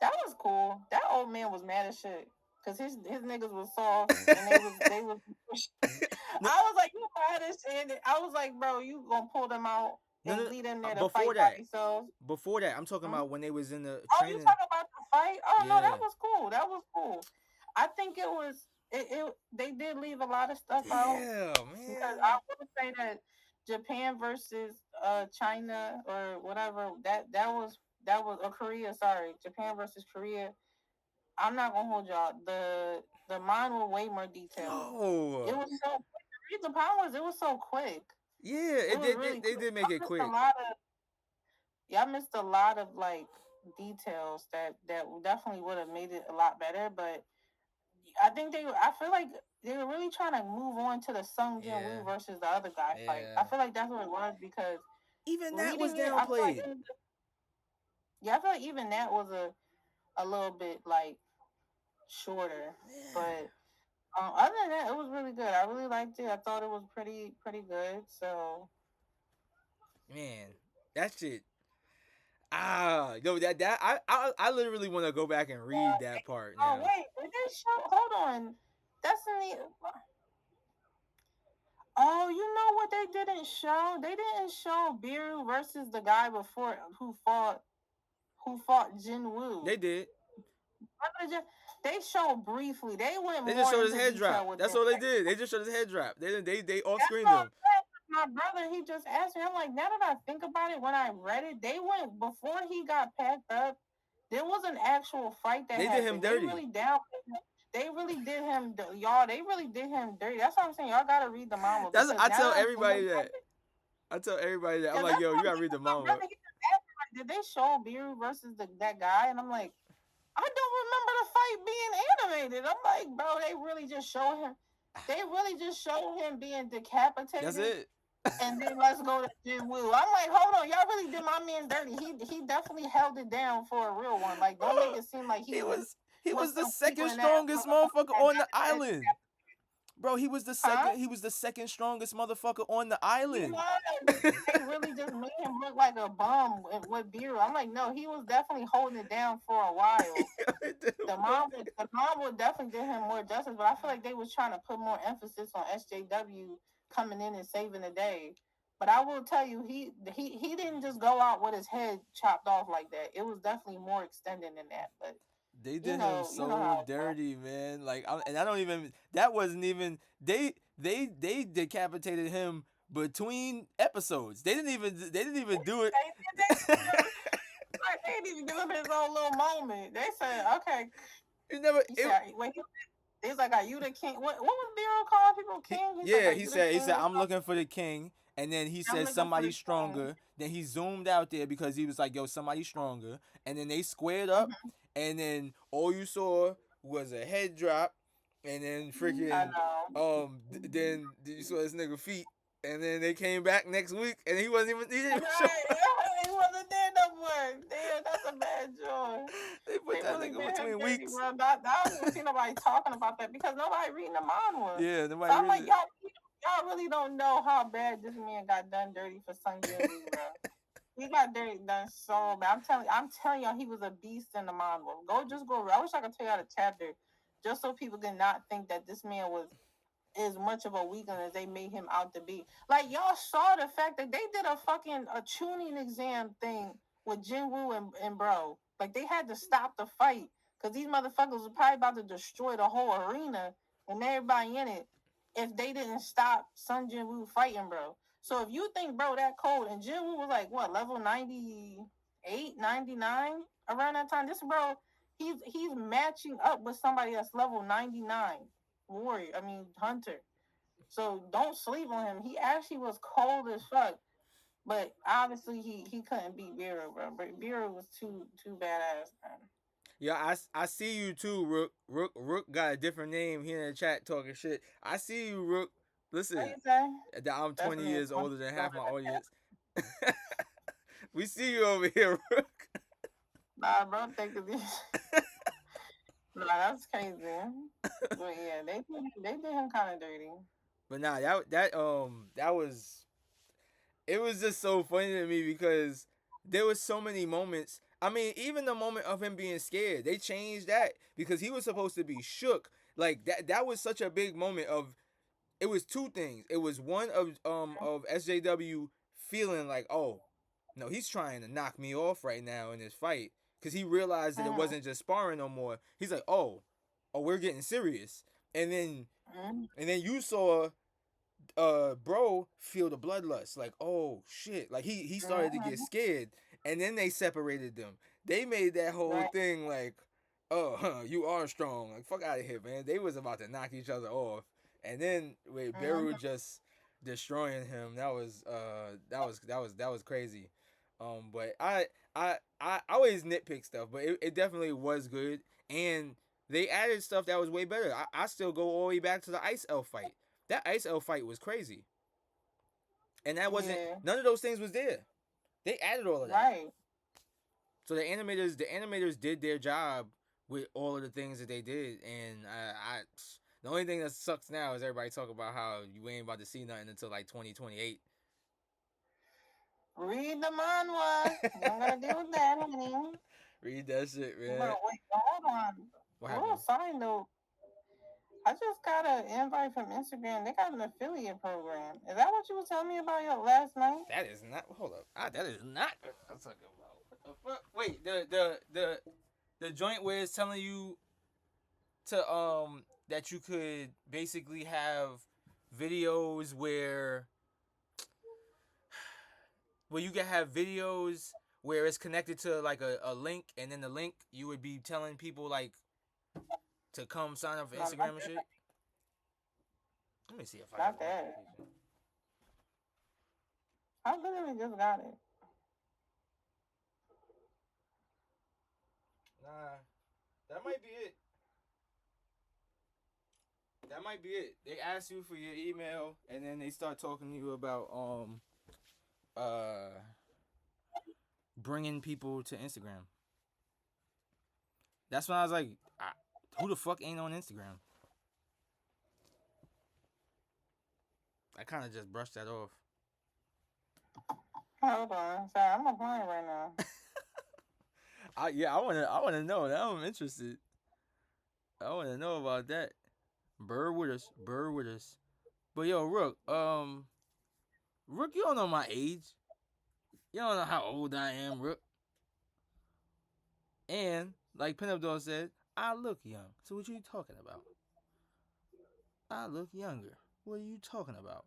That was cool. That old man was mad as shit because his niggas was soft and they was. I was like, you mad as shit. I was like, bro, you gonna pull them out and lead them there to fight by themselves? Before that, I'm talking about when they was in the training. Oh, you talking about the fight? Oh no, that was cool. That was cool. I think it was. They did leave a lot of stuff out. Yeah, man. Because I would say that Japan versus China or whatever, that was Korea. Sorry, Japan versus Korea. I'm not gonna hold y'all. The mine was way more detailed. Oh, it was so quick. The problem was it was so quick. Yeah, they did make it quick. I missed a lot of like details that definitely would have made it a lot better. But I feel like they were really trying to move on to the Sung Jin Woo versus the other guy fight. I feel like that's what it was, because even that was downplayed. I feel like even that was a little bit like shorter. But other than that, it was really good. I really liked it. I thought it was pretty good. So, man, that shit. Yo, I literally want to go back and read that part. Oh now. Wait, did they show? Hold on, that's in the. Oh, you know what they didn't show? They didn't show Biru versus the guy before who fought Jin Woo. They did. They showed briefly. They went. They just showed his head drop. That's all they did. They just showed his head drop. They off screened him. My brother, he just asked me. I'm like, now that I think about it, when I read it, they went before he got packed up. There was an actual fight that did him dirty. They really did him, y'all. They really did him dirty. That's what I'm saying. Y'all gotta read the manga. I tell everybody that. I'm like, yo, you gotta read the manga. Did they show Biru versus that guy? And I'm like, I don't remember the fight being animated. I'm like, bro, they really just show him. They really just show him being decapitated. That's it. And then let's go to Jin Woo. I'm like, hold on, y'all really did my man dirty. He definitely held it down for a real one. Like, don't make it seem like he was the second strongest motherfucker on the island. Bro, he was the second. He was the second strongest motherfucker on the island. They really just made him look like a bum with Biru. I'm like, no, he was definitely holding it down for a while. The mom would definitely do him more justice, but I feel like they was trying to put more emphasis on SJW coming in and saving the day. But I will tell you, he didn't just go out with his head chopped off like that. It was definitely more extended than that. But they did him so dirty, man. Like, and I don't even. That wasn't even. They they decapitated him between episodes. They didn't even do it. They didn't even give him his own little moment. They said, okay. It never. He said, when he's like, are you the king? What was Bureau calling people king? He's like, he said I'm looking for the king, and then he said somebody stronger. Then he zoomed out there because he was like, yo, somebody stronger, and then they squared up, and then all you saw was a head drop, and then freaking then you saw this nigga feet, and then they came back next week, and he wasn't even he wasn't there no more. Damn, that's a bad joke. They put that nigga between weeks. I don't see nobody talking about that because nobody reading the manhwa. Yeah, nobody. So I'm like, y'all really don't know how bad this man got done dirty for Sung Jin-woo, bro. He got dirty done so bad. I'm telling y'all, he was a beast in the manhwa. Go. I wish I could tell y'all the chapter, just so people did not think that this man was as much of a weakling as they made him out to be. Like, y'all saw the fact that they did a tuning exam thing with Jinwoo and bro. Like, they had to stop the fight because these motherfuckers were probably about to destroy the whole arena and everybody in it if they didn't stop Sun Jinwoo fighting, bro. So if you think, bro, that cold, and Jinwoo was like, what, level 98, 99 around that time? This bro, he's matching up with somebody that's level 99. Hunter. So don't sleep on him. He actually was cold as fuck. But obviously he couldn't beat Bureau, bro. But Bureau was too badass, man. Yeah, I see you too, Rook. Rook got a different name here in the chat talking shit. I see you, Rook. Listen, I'm 20 years older than half my audience. We see you over here, Rook. Nah, bro, think of this. Nah, that's crazy. But yeah, they did him kind of dirty. But nah, that was, it was just so funny to me because there was so many moments. I mean, even the moment of him being scared, they changed that because he was supposed to be shook. Like that was such a big moment of. It was two things. It was one of SJW feeling like, oh, no, he's trying to knock me off right now in this fight. Because he realized that it wasn't just sparring no more. He's like, oh, we're getting serious. And then you saw bro feel the bloodlust. Like, oh, shit. Like, he started to get scared. And then they separated them. They made that whole thing like, oh, you are strong. Like, fuck out of here, man. They was about to knock each other off. And then with Beru just destroying him, that was crazy. But I always nitpick stuff, but it definitely was good, and they added stuff that was way better. I still go all the way back to the Ice Elf fight. That Ice Elf fight was crazy, and that wasn't none of those things was there. They added all of that. Right. So the animators did their job with all of the things that they did, and the only thing that sucks now is everybody talk about how you ain't about to see nothing until like 2028. Read the manhwa. I'm gonna do that, honey. Read that shit, man. But wait, hold on. What happened? Side note. I just got an invite from Instagram. They got an affiliate program. Is that what you were telling me about your last night? That is not. Hold up. That is not what I'm talking about. What the fuck? Wait, the joint where it's telling you to that you could basically have videos where you can have videos where it's connected to like a link, and then the link you would be telling people like to come sign up for Instagram and shit. Let me see if I got that. I literally just got it. Nah, that might be it. That might be it. They ask you for your email, and then they start talking to you about bringing people to Instagram. That's when I was like, who the fuck ain't on Instagram? I kind of just brushed that off. Hold on, sorry, I'm applying right now. I wanna know. Now I'm interested. I wanna know about that. Bird with us. But yo, Rook, you don't know my age. You don't know how old I am, Rook. And like Pinup Dog said, I look young. So what you talking about? I look younger. What are you talking about?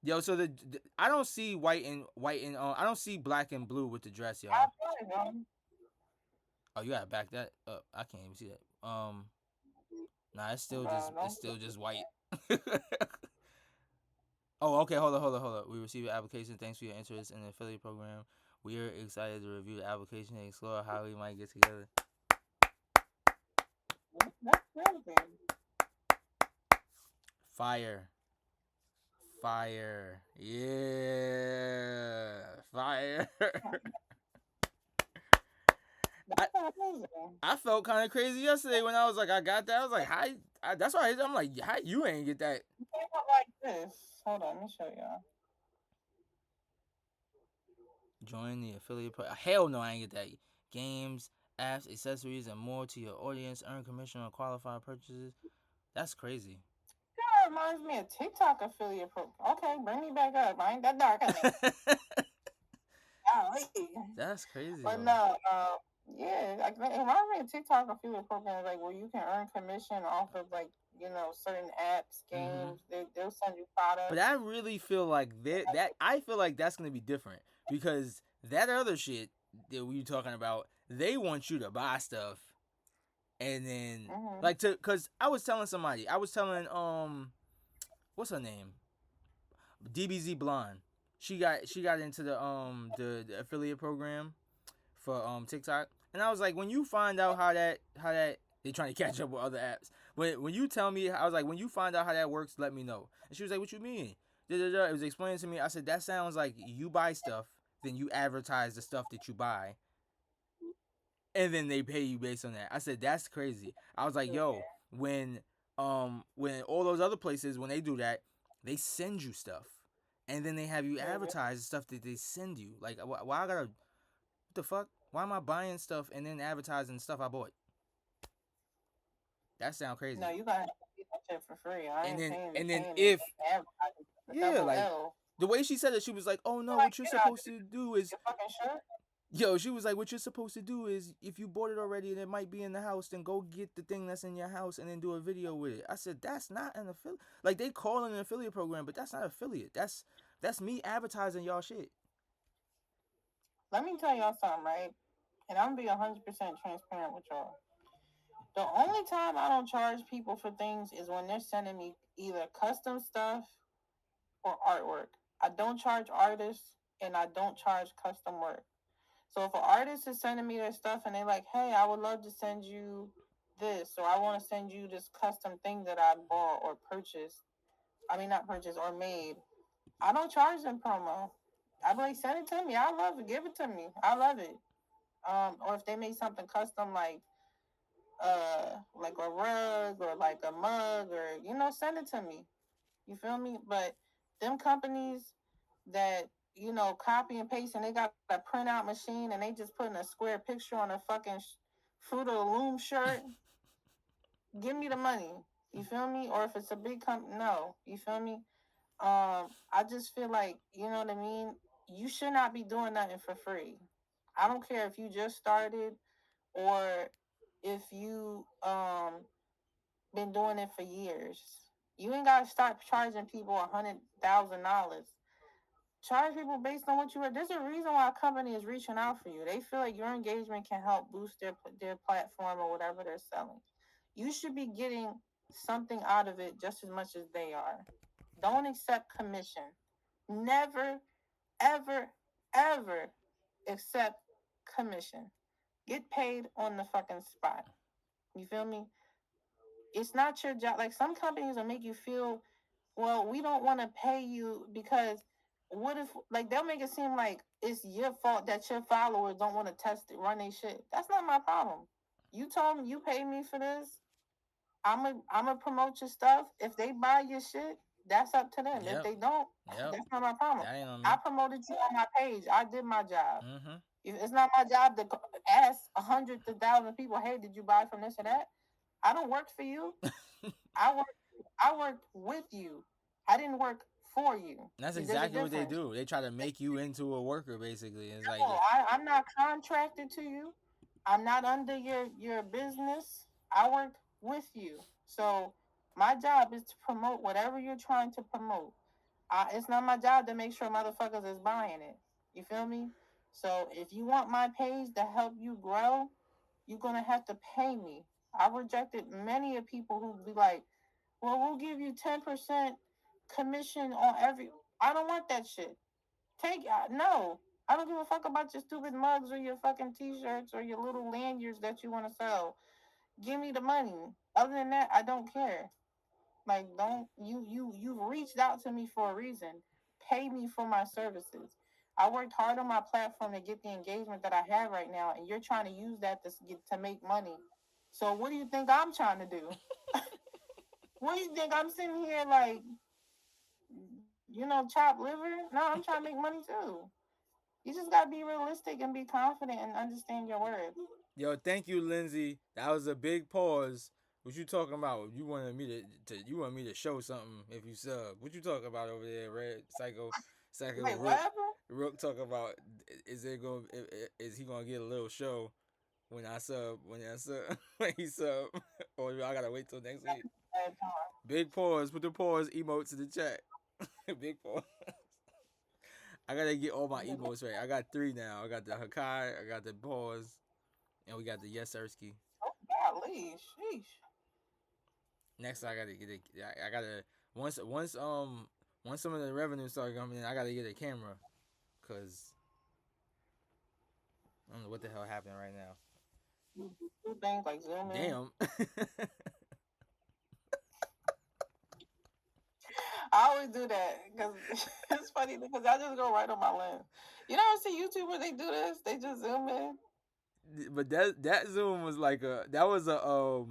Yo, so I don't see white and I don't see black and blue with the dress, I y'all. feel it, man. Oh, you gotta back that up. I can't even see that. Nah, Bro, it's don't. still just white. Oh, okay. Hold on. We received an application. Thanks for your interest in the affiliate program. We are excited to review the application and explore how we might get together. That's crazy. Fire. Fire. Yeah. Fire. I, That's amazing. I felt kind of crazy yesterday when I was like, I got that. I was like, how? That's why I'm like, how you ain't get that? It came out like this. Hold on, let me show y'all. Join the affiliate. Hell no, I ain't get that. Games, apps, accessories, and more to your audience. Earn commission on qualified purchases. That's crazy. That reminds me of TikTok affiliate program. Okay, bring me back up. I ain't that dark. That's crazy. But Though. no, yeah, like it reminds me of TikTok affiliate programs, like where you can earn commission off of like certain apps, games. They'll send you products. But I really feel like I feel like that's gonna be different because that other shit that we were talking about, they want you to buy stuff, and then cause I was telling what's her name, DBZ Blonde. She got into the affiliate program for TikTok, and I was like, when you find out how that they trying to catch up with other apps. When you tell me, I was like, when you find out how that works, let me know. And she was like, what you mean? It was explaining to me. I said, that sounds like you buy stuff, then you advertise the stuff that you buy, and then they pay you based on that. I said, that's crazy. I was like, yo, when all those other places, when they do that, they send you stuff, and then they have you advertise the stuff that they send you. Like, why I gotta, what the fuck? Why am I buying stuff and then advertising stuff I bought? That sounds crazy. No, you gotta get that shit for free. I ain't paying. And then if like the way she said it, she was like, "Oh no, what you're supposed to do is." Yo, she was like, "What you're supposed to do is, if you bought it already and it might be in the house, then go get the thing that's in your house and then do a video with it." I said, "That's not an affiliate. Like they call it an affiliate program, but that's not affiliate. That's me advertising y'all shit." Let me tell y'all something, right? And I'm gonna be 100% transparent with y'all. The only time I don't charge people for things is when they're sending me either custom stuff or artwork. I don't charge artists and I don't charge custom work. So if an artist is sending me their stuff and they're like, hey, I would love to send you this, or I want to send you this custom thing that I bought or purchased. I mean, not purchased or made. I don't charge them promo. I'm like, send it to me. I love it. Give it to me. I love it. Or if they make something custom like a rug or like a mug or send it to me. You feel me? But them companies that copy and paste and they got a printout machine and they just putting a square picture on a fucking Fruit of the Loom shirt, give me the money. You feel me? Or if it's a big company, no. You feel me? I just feel like, you know what I mean? You should not be doing nothing for free. I don't care if you just started or if you been doing it for years. You ain't gotta start charging people $100,000. Charge people based on what you are. There's a reason why a company is reaching out for you. They feel like your engagement can help boost their platform or whatever they're selling. You should be getting something out of it just as much as they are. Don't accept commission. Never, ever, ever accept commission. Get paid on the fucking spot. You feel me? It's not your job. Like some companies will make you feel, well, we don't want to pay you because what if, like, they'll make it seem like it's your fault that your followers don't want to test it, run their shit. That's not my problem. You told me you paid me for this. I'm promote your stuff. If they buy your shit, that's up to them. If they don't, that's not my problem. I promoted you on my page. I did my job. It's not my job to ask hundreds of thousands of people, hey, did you buy from this or that? I don't work for you. I work with you. I didn't work for you. That's exactly what they do. They try to make you into a worker, basically. It's like I'm not contracted to you. I'm not under your business. I work with you. So My job is to promote whatever you're trying to promote. It's not my job to make sure motherfuckers is buying it. You feel me? So if you want my page to help you grow, you're gonna have to pay me. I've rejected many of people who be like, "Well, we'll give you 10% commission on every." I don't want that shit. No. I don't give a fuck about your stupid mugs or your fucking t-shirts or your little lanyards that you want to sell. Give me the money. Other than that, I don't care. Like, don't you've reached out to me for a reason. Pay me for my services. I worked hard on my platform to get the engagement that I have right now, and you're trying to use that to make money. So what do you think I'm trying to do? What do you think I'm sitting here like, chop liver? No, I'm trying to make money too. You just gotta be realistic and be confident and understand your worth. Yo, thank you, Lindsay. That was a big pause. What you talking about? You wanted me you want me to show something if you sub. What you talking about over there, Red Psycho Like Rook? whatever. Rook talk about is he gonna get a little show when I sub when he sub or I gotta wait till next week. Big pause. Put the pause emotes in the chat. Big pause. I gotta get all my emotes right. I got 3 now. I got the Hakai, I got the pause, and we got the Yes Ersky. Oh, golly, sheesh. Next, I gotta get it. I gotta once some of the revenue start coming in, I gotta get a camera, cause I don't know what the hell happened right now. Two things like Zoom in. Damn. I always do that because it's funny because I just go right on my lens. You never see YouTube where they do this? They just zoom in. But that Zoom was like that was a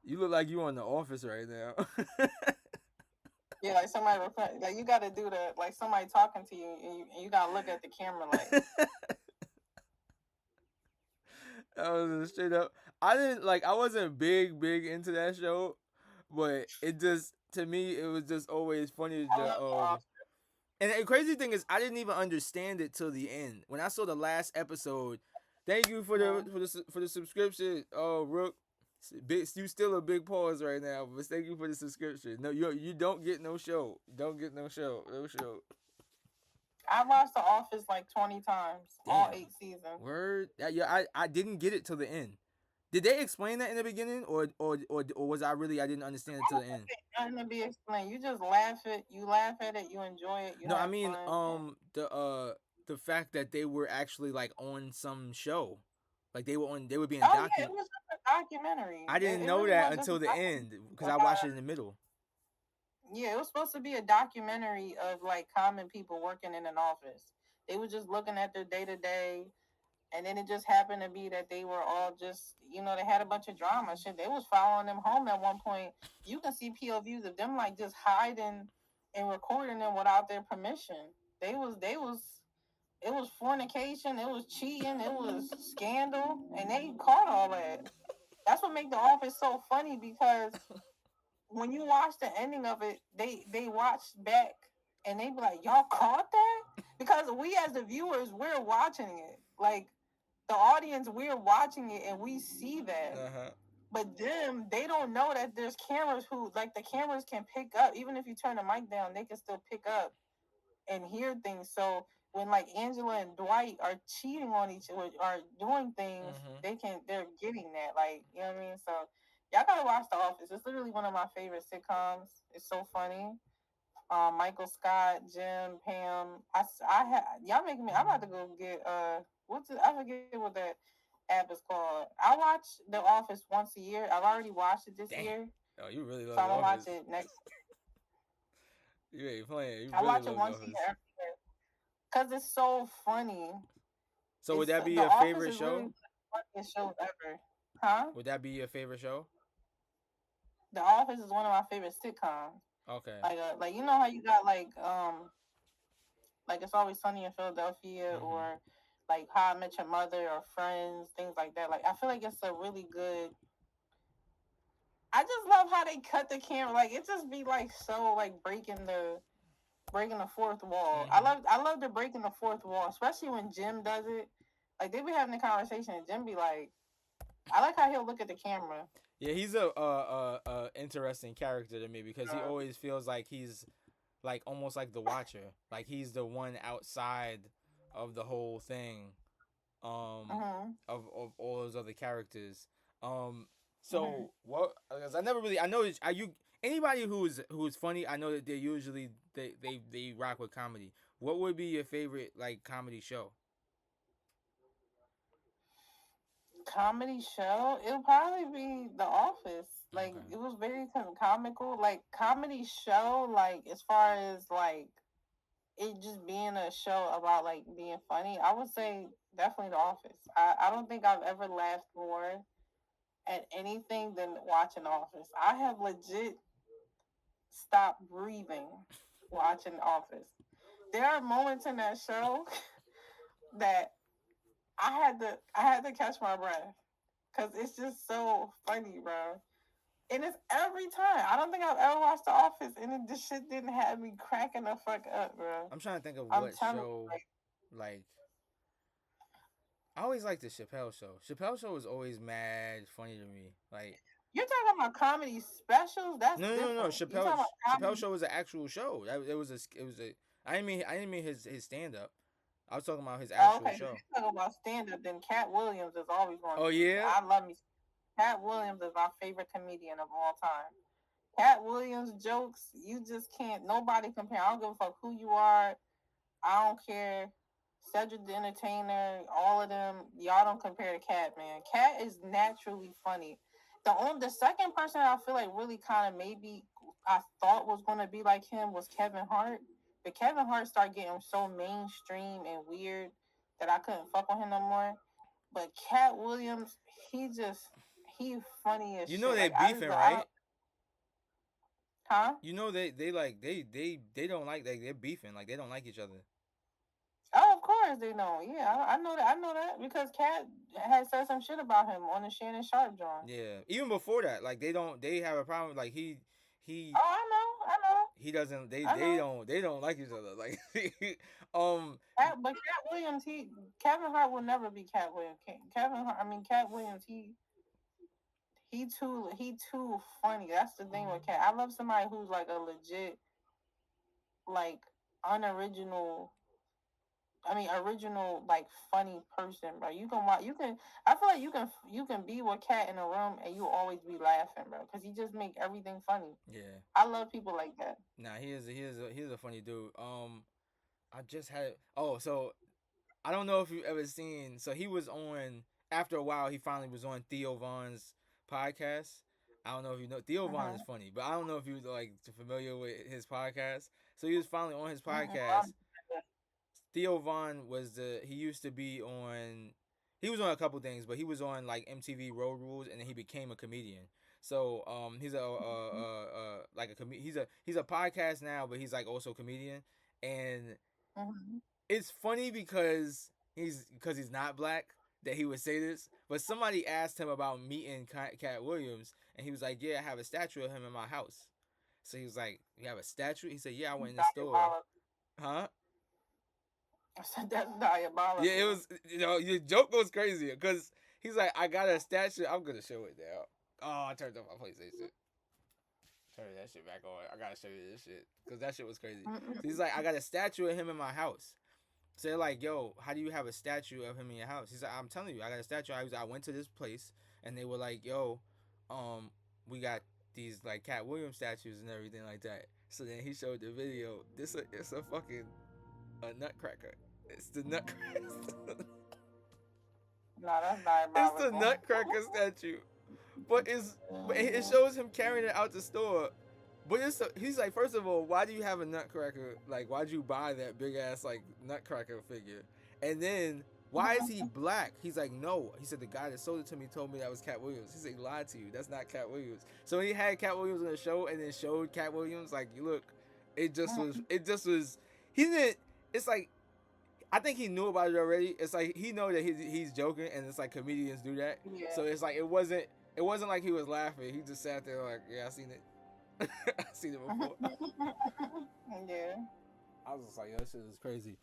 you look like you on The Office right now. Yeah, like somebody like you got to do that, like somebody talking to you, and you got to look at the camera like. That was straight up. I wasn't big into that show, but it just to me it was just always funny to and the crazy thing is I didn't even understand it till the end. When I saw the last episode, thank you for the subscription. Oh, Rook, you still a big pause right now, but thank you for the subscription. No, you don't get no show. Don't get no show. No show. I watched The Office like 20 times, all 8 seasons. Word. Yeah, I didn't get it till the end. Did they explain that in the beginning, or was I didn't understand it till the end? Nothing to be explained. You just laugh it. You laugh at it. You enjoy it. You no, have I mean fun. the fact that they were actually like on some show, like they were being documented. Yeah, it was just a documentary. I didn't know that until the end because I watched it in the middle. Yeah, it was supposed to be a documentary of like common people working in an office. They were just looking at their day to day. And then it just happened to be that they were all just, they had a bunch of drama. Shit, they was following them home at one point. You can see POVs of them like just hiding and recording them without their permission. It was fornication, it was cheating, it was scandal, and they caught all that. That's what made The Office so funny because when you watch the ending of it, they watch back and they be like, "Y'all caught that?" Because we as the viewers, we're watching it. Like the audience, we're watching it and we see that. But them, they don't know that there's cameras the cameras can pick up. Even if you turn the mic down, they can still pick up and hear things. So when like Angela and Dwight are cheating on each other, are doing things, they're getting that. Like, you know what I mean? So y'all gotta watch The Office. It's literally one of my favorite sitcoms. It's so funny. Michael Scott, Jim, Pam. Y'all making me. I'm about to go get I forget what that app is called. I watch The Office once a year. I've already watched it this year. Oh, you really love so I'm gonna watch it next. You ain't playing. I watch it once a year every year because it's so funny. So would that be your favorite show? Really the funniest show ever, huh? Would that be your favorite show? The Office is one of my favorite sitcoms. Okay. Like you know how you got like It's Always Sunny in Philadelphia or like How I Met Your Mother or Friends, things like that. Like I feel like it's a really good. I just love how they cut the camera. Like it just be like so like breaking the fourth wall. I love the breaking the fourth wall, especially when Jim does it. Like they be having a conversation and Jim be like, I like how he'll look at the camera. Yeah, he's a interesting character to me because he always feels like he's like almost like the Watcher, like he's the one outside of the whole thing, Mhm. of all those other characters. Mhm. So what? Because I never really, I know are you anybody who's funny. I know that they usually they rock with comedy. What would be your favorite like comedy show? Comedy show, it'll probably be The Office. Like Okay. it was very comical. Like comedy show, like as far as like it just being a show about like being funny, I would say definitely The Office. I don't think I've ever laughed more at anything than watching The Office. I have legit stopped breathing watching The Office. There are moments in that show that I had to catch my breath because it's just so funny, bro. And it's every time. I don't think I've ever watched The Office and this shit didn't have me cracking the fuck up, bro. I'm trying to think of I'm what telling you, show like, like I always liked the Chappelle show. Chappelle show was always mad funny to me. Like you're talking about comedy specials. That's no. different. You talking about Chappelle comedy? show was an actual show. It was a. I didn't mean his stand up. I was talking about his Oh, actual okay. If show. you're talking about stand up, then Cat Williams is always going to Oh be. yeah. I love me. Cat Williams is my favorite comedian of all time. Cat Williams jokes, you just can't. Nobody compare. I don't give a fuck who you are. I don't care. Cedric the Entertainer, all of them, y'all don't compare to Cat, man. Cat is naturally funny. The second person I feel like really kind of maybe I thought was gonna be like him was Kevin Hart, but Kevin Hart started getting so mainstream and weird that I couldn't fuck with him no more. But Cat Williams, he just he funny as You know shit. they Like beefing, I don't, right? huh? You know they like they don't like they're beefing like they don't like each other. Oh, of course they know. Yeah, I know that. I know that because Cat had said some shit about him on the Shannon Sharp joint. Yeah. Even before that, like they have a problem. Like he Oh, I know. I know. he doesn't I know. they don't like each other. Like um But Cat Williams, Kevin Hart will never be Cat Williams. Kevin Hart, I mean Cat Williams, he too funny. That's the thing with Cat. I love somebody who's like a legit, like unoriginal. I mean, original like funny person, bro. You can watch. You can. I feel like you can be with Cat in a room and you always be laughing, bro, because he just make everything funny. yeah. I love people like that. Nah, he is a funny dude. I just had so I don't know if you've ever seen. So he was on after a while. He finally was on Theo Vaughn's podcast. I don't know if you know Theo Vaughn is Mm-hmm. funny, but I don't know if you like familiar with his podcast. So he was finally on his Mm-hmm. podcast. Theo Vaughn was he used to be on. He was on a couple things, but he was on like MTV Road Rules, and then he became a comedian. So he's like he's a podcast now, but he's like also a comedian, and Mm-hmm. it's funny because he's not black that he would say this. But somebody asked him about meeting Cat Williams, and he was like, "Yeah, I have a statue of him in my house." So he was like, "You have a statue?" He said, "Yeah, I went in the store." Diabolical. Huh? I said that's diabolical. Yeah, it was. You know, your joke goes crazy because he's like, "I got a statue. I'm gonna show it now." Oh, I turned off my PlayStation. Turn that shit back on. I gotta show you this shit because that shit was crazy. So he's like, "I got a statue of him in my house." So they're like, "Yo, how do you have a statue of him in your house?" He's like, "I'm telling you, I got a statue." I went to this place and they were like, "Yo, we got these like Cat Williams statues and everything like that." So then he showed the video. It's a fucking a nutcracker. It's the nutcracker. No, that's It's the diabolical. nutcracker statue, but it shows him carrying it out the store. But he's like, first of all, why do you have a nutcracker? Like, why'd you buy that big ass like nutcracker figure? And then why is he black? He's like, no. He said the guy that sold it to me told me that was Cat Williams. He said he lied to you. That's not Cat Williams. So he had Cat Williams on the show and then showed Cat Williams like, you look. It just was. He didn't. It's like I think he knew about it already. It's like he know that he's joking, and it's like comedians do that. Yeah. So it's like it wasn't like he was laughing. He just sat there like, yeah, I seen it. I seen it before. Yeah. I was just like, yo, that shit is crazy.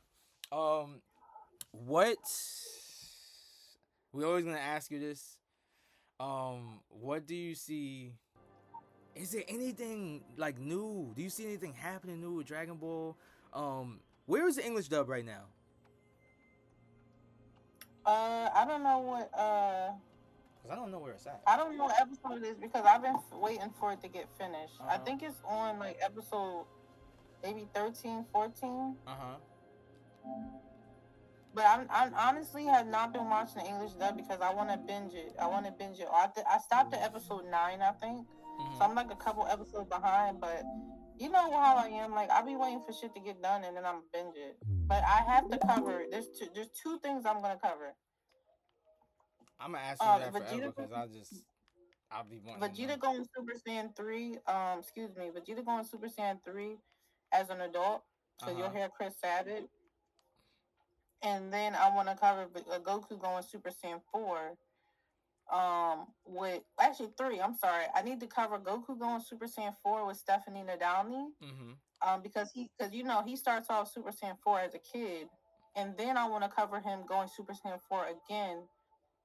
What? We always gonna ask you this. What do you see? Is there anything like new? Do you see anything happening new with Dragon Ball? Where is the English dub right now? I don't know what. Cause I don't know where it's at. I don't know what episode it is because I've been waiting for it to get finished. I think it's on like episode maybe 13, 14. But I'm honestly have not been watching the English dub because I want to binge it. I stopped at episode 9, I think. So I'm like a couple episodes behind, but you know how I am. Like I'll be waiting for shit to get done and then I'm binge it. But I have to cover. There's two things I'm gonna cover. I'm gonna ask you that forever because I'll be wanting. Vegeta going Super Saiyan 3. Vegeta going Super Saiyan 3 as an adult. So you'll hear Chris Sabat. And then I want to cover Goku going Super Saiyan 4. With actually 3. I'm sorry. I need to cover Goku going Super Saiyan 4 with Stephanie Nadalny. Because he starts off Super Saiyan 4 as a kid, and then I want to cover him going Super Saiyan 4 again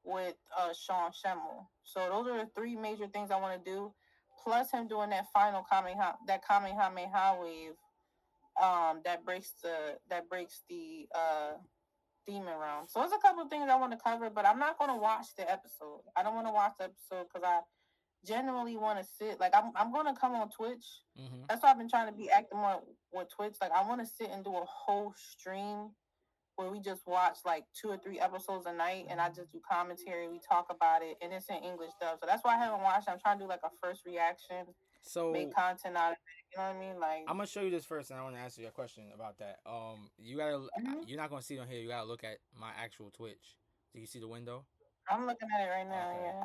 with Sean Schemmel. So those are the 3 major things I want to do. Plus him doing that final Kamehameha wave, that breaks the demon realm. So there's a couple of things I want to cover, but I'm not going to watch the episode. I don't want to watch the episode because I genuinely want to sit. Like I'm going to come on Twitch. That's why I've been trying to be active more with Twitch. Like I want to sit and do a whole stream where we just watch like 2 or 3 episodes a night, and I just do commentary. We talk about it, and it's in English dub. So that's why I haven't watched it. I'm trying to do like a first reaction. So make content out of it. You know what I mean? Like I'm gonna show you this first, and I want to answer your question about that. You gotta, you're not gonna see it on here. You gotta look at my actual Twitch. Do you see the window? I'm looking at it right now. Okay. Yeah.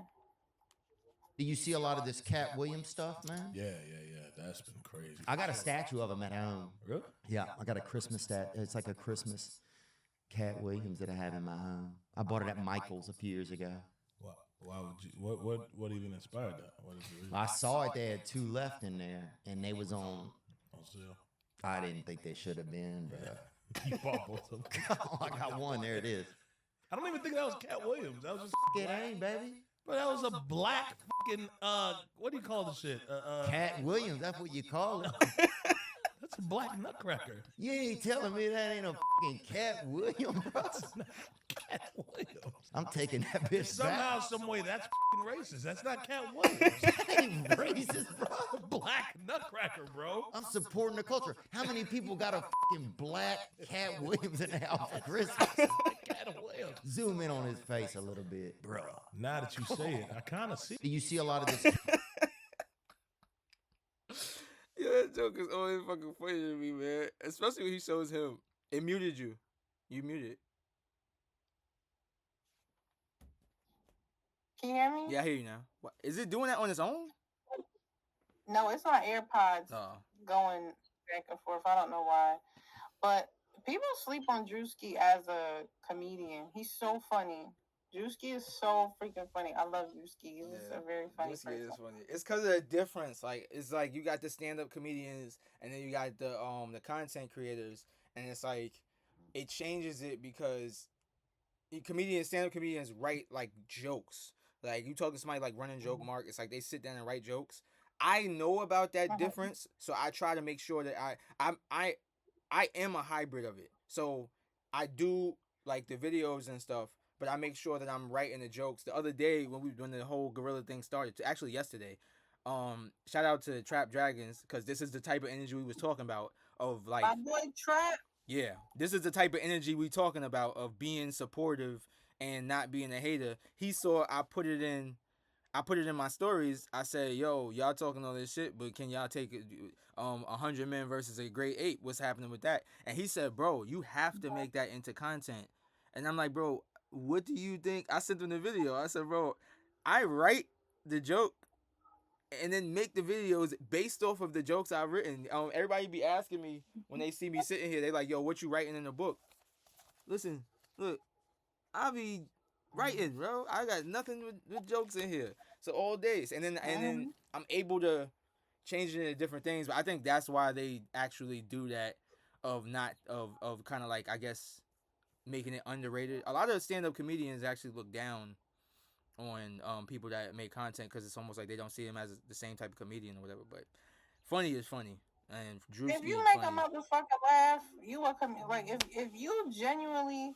Do you see a lot of this Cat Williams stuff, man? Yeah. That's been crazy. I got a statue of him at home. Really? Yeah, I got a Christmas statue. It's like a Christmas Cat Williams that I have in my home. I bought it at Michael's a few years ago. Why would you? What even inspired that? What is the reason? I saw it. They had 2 left in there, and they was on sale. I didn't think they should have been, but you bought both of them. I got one. There it is. I don't even think that was Cat Williams. That was just it ain't, baby. But that was a black fucking what do you call the shit? Cat Williams. That's what you call it. That's a black nutcracker. You ain't telling me that ain't a fucking Cat Williams, bro. Cat Williams. I'm taking that bitch somehow, back. some way. That's fucking racist. That's not Cat Williams. That ain't racist, bro. Black nutcracker, bro. I'm supporting the culture. How many people got a fucking black Cat Williams in the house for Christmas? Cat Williams. Zoom in on his face a little bit, bro. Now that you say it, I kind of see. Do you see a lot of this? Yeah, that joke is always fucking funny to me, man. Especially when he shows him. It muted you. You muted. Can you hear me? Yeah, I hear you now. What, is it doing that on its own? No, it's my AirPods going back and forth. I don't know why. But people sleep on Drewski as a comedian. He's so funny. Drewski is so freaking funny. I love Drewski. He's just a very funny person. Is funny. It's because of the difference. Like it's like you got the stand-up comedians, and then you got the content creators, and it's like it changes it because stand-up comedians write like jokes. Like you talk to somebody like Running Joke Mark, it's like they sit down and write jokes. I know about that difference, so I try to make sure that I am a hybrid of it. So I do like the videos and stuff, but I make sure that I'm writing the jokes. The other day when the whole gorilla thing started, actually yesterday, shout out to Trap Dragons because this is the type of energy we was talking about of like my boy Trap. Yeah, this is the type of energy we talking about of being supportive and not being a hater. He saw I put it in my stories. I said, "Yo, y'all talking all this shit, but can y'all take it? 100 men versus a great ape. What's happening with that?" And he said, "Bro, you have to make that into content." And I'm like, "Bro, what do you think?" I sent him the video. I said, "Bro, I write the joke and then make the videos based off of the jokes I've written." Everybody be asking me when they see me sitting here, they like, "Yo, what you writing in the book?" Listen, look, I be writing, bro. I got nothing with jokes in here. So all days, and then I'm able to change it into different things. But I think that's why they actually do that of kind of like, I guess, making it underrated. A lot of stand-up comedians actually look down on people that make content because it's almost like they don't see him as the same type of comedian or whatever. But funny is funny, and If you Drewski make funny. a motherfucker laugh, you are like if you genuinely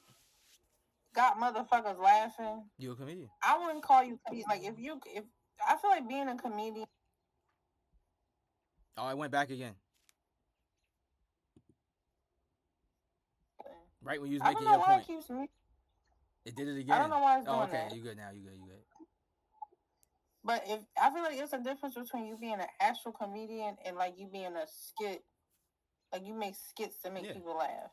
got motherfuckers laughing, You a comedian? I wouldn't call you comedian. Like if I feel like being a comedian. Oh, I went back again. Right when you was I don't making know your why point. it keeps me. It did it again. I don't know why it's doing Oh, okay. that. You good now. You good. You good. But if I feel like it's a difference between you being an actual comedian and like you being a skit, like you make skits to make Yeah. people laugh.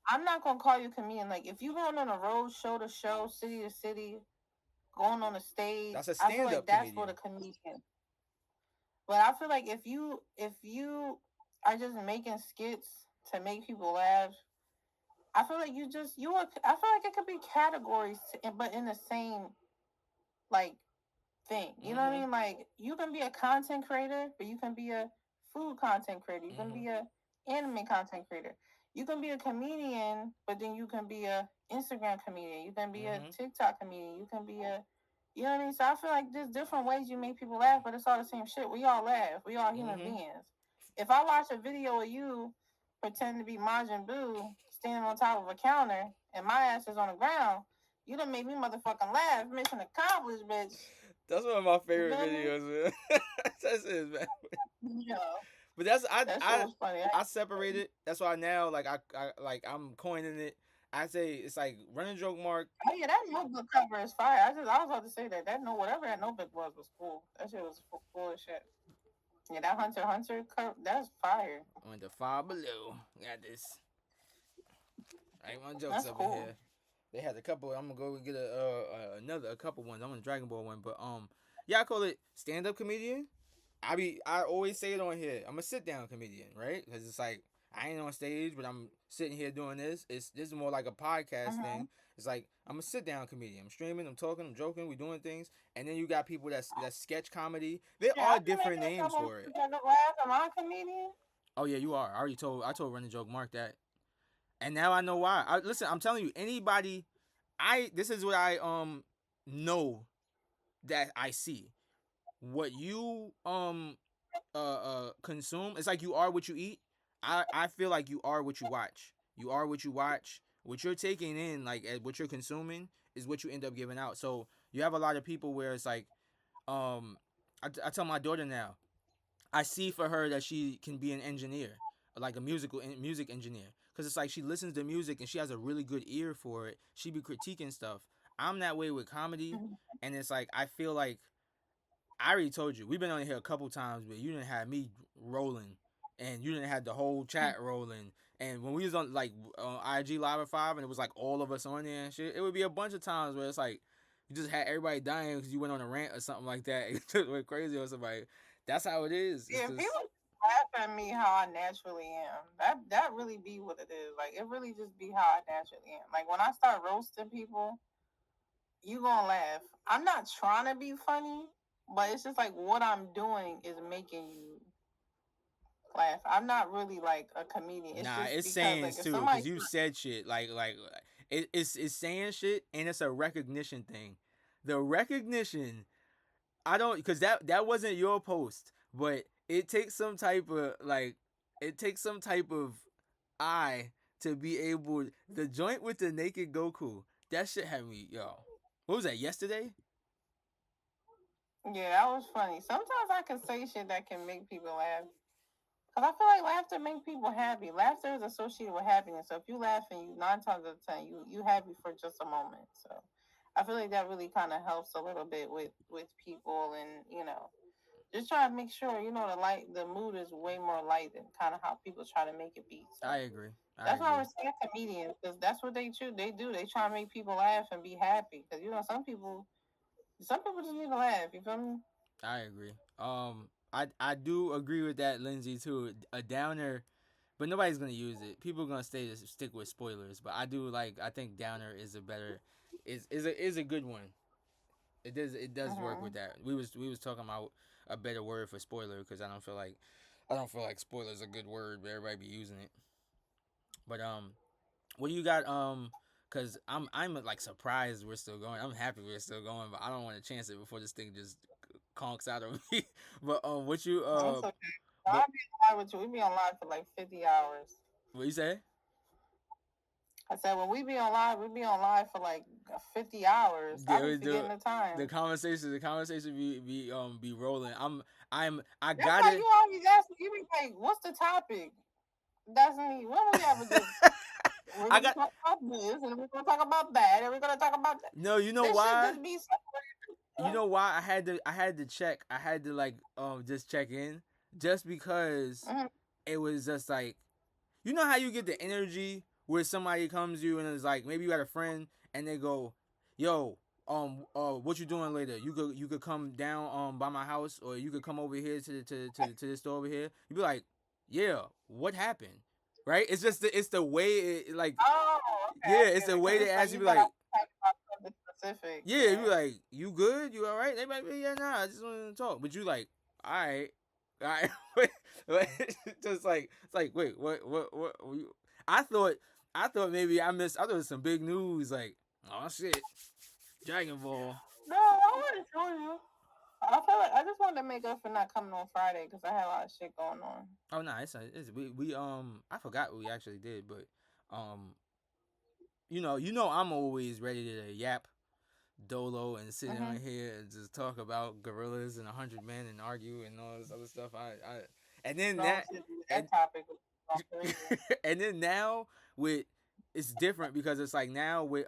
I'm not gonna call you a comedian. Like if you going on a road show to show, city to city, going on a stage, That's a I feel stand-up like that's comedian. what a comedian. But I feel like if you are just making skits to make people laugh, I feel like I feel like it could be categories, but in the same like thing. You know what I mean? Like you can be a content creator, but you can be a food content creator. You can be a anime content creator. You can be a comedian, but then you can be a Instagram comedian. You can be a TikTok comedian. You can be a, you know what I mean? So I feel like there's different ways you make people laugh, but it's all the same shit. We all laugh. We all human beings. If I watch a video of you pretend to be Majin Buu standing on top of a counter and my ass is on the ground, you done made me motherfucking laugh. Mission accomplished, bitch. That's one of my favorite videos, man. That's it, man. Yeah. But that's that shit was funny. I separate it. That's why now like I'm coining it. I say it's like Running Joke Mark. Oh yeah, that notebook cover is fire. I was about to say that whatever that notebook was cool. That shit was cool as shit. Yeah, that Hunter cover, that's fire. Went to Far Below. Got this. I ain't want jokes That's over cool. here. They had a couple. I'm gonna go get a couple ones. I'm on the Dragon Ball one, but yeah, I call it stand up comedian. I always say it on here. I'm a sit down comedian, right? Because it's like I ain't on stage, but I'm sitting here doing this. This is more like a podcast thing. It's like I'm a sit down comedian. I'm streaming, I'm talking, I'm joking, we doing things. And then you got people that's sketch comedy. There are different names for it. Am I a comedian? Oh yeah, you are. I told Running Joke Mark that. And now I know why. Listen, I'm telling you, anybody, this is what I know that I see. What you consume, it's like you are what you eat. I feel like you are what you watch. You are what you watch. What you're taking in, like what you're consuming, is what you end up giving out. So you have a lot of people where it's like, I tell my daughter now, I see for her that she can be an engineer, like a music engineer, because it's like she listens to music and she has a really good ear for it. She be critiquing stuff. I'm that way with comedy, and it's like I feel like I already told you we've been on here a couple times, but you didn't have me rolling, and you didn't have the whole chat rolling. And when we was on like IG Live at 5, and it was like all of us on there and shit, it would be a bunch of times where it's like you just had everybody dying because you went on a rant or something like that. It just went crazy or somebody. That's how it is. Yeah, people laugh at me how I naturally am. That really be what it is. Like it really just be how I naturally am. Like when I start roasting people, you gonna laugh. I'm not trying to be funny, but it's just like what I'm doing is making you laugh. I'm not really like a comedian. It's nah, just it's because, saying like, too because you said shit like it's saying shit, and it's a recognition thing. The recognition, I don't, because that wasn't your post, but it takes some type of eye to be able, the joint with the naked Goku. That shit had me, yo. What was that, yesterday? Yeah, that was funny. Sometimes I can say shit that can make people laugh. Because I feel like laughter makes people happy. Laughter is associated with happiness. So if you laugh and 9 times out of 10, you happy for just a moment. So I feel like that really kind of helps a little bit with people, and just try to make sure the mood is way more light than kind of how people try to make it be. So I agree. that's why I respect comedians, because that's what they do. They try to make people laugh and be happy. Because some people just need to laugh. You feel me? I agree. I do agree with that, Lindsay, too. A downer, but nobody's gonna use it. People are gonna stick with spoilers. But I think downer is a better, is a good one. It does work with that. We was talking about a better word for spoiler, because I don't feel like spoiler is a good word, but everybody be using it. But what do you got Cause I'm like surprised we're still going. I'm happy we're still going, but I don't want to chance it before this thing just conks out of me. But what you It's okay. but I'll be on live with you. We be on live for like 50 hours. what you say? I said when we be on live, we be on live for like 50 hours. I Yeah, be we do forgetting the time. the conversation be rolling. I That's got why it. you always ask me. You be like, "What's the topic?" That's me. When we ever just we're I gonna got talk about this, and we're gonna talk about that, and we're gonna talk about that. no. You know This should why? just be You know why I had to check. I had to like just check in just because Mhm. it was just like, you know how you get the energy where somebody comes to you and it's like, maybe you got a friend and they go, yo, what you doing later? You could come down by my house, or you could come over here to the store over here. You'd be like, yeah, what happened? Right? It's just it's the way it like, Oh, okay, yeah, I it's get the it. way Because they it's like ask you, you be gotta like, talk about something specific. yeah, you be like, you good? You all right? They might be, yeah, nah, I just want to talk. But you like, all right, all right. Just like, it's like, wait, what? I thought maybe I missed. I thought it was some big news. Like, oh shit, Dragon Ball. No, I want to tell you. I feel like I just wanted to make up for not coming on Friday because I had a lot of shit going on. Oh no, it's we I forgot what we actually did, but you know, I'm always ready to yap dolo and sit on here and just talk about gorillas and 100 men and argue and all this other stuff. And then Don't that sit with and that topic. Was crazy. and then now with it's different because it's like now with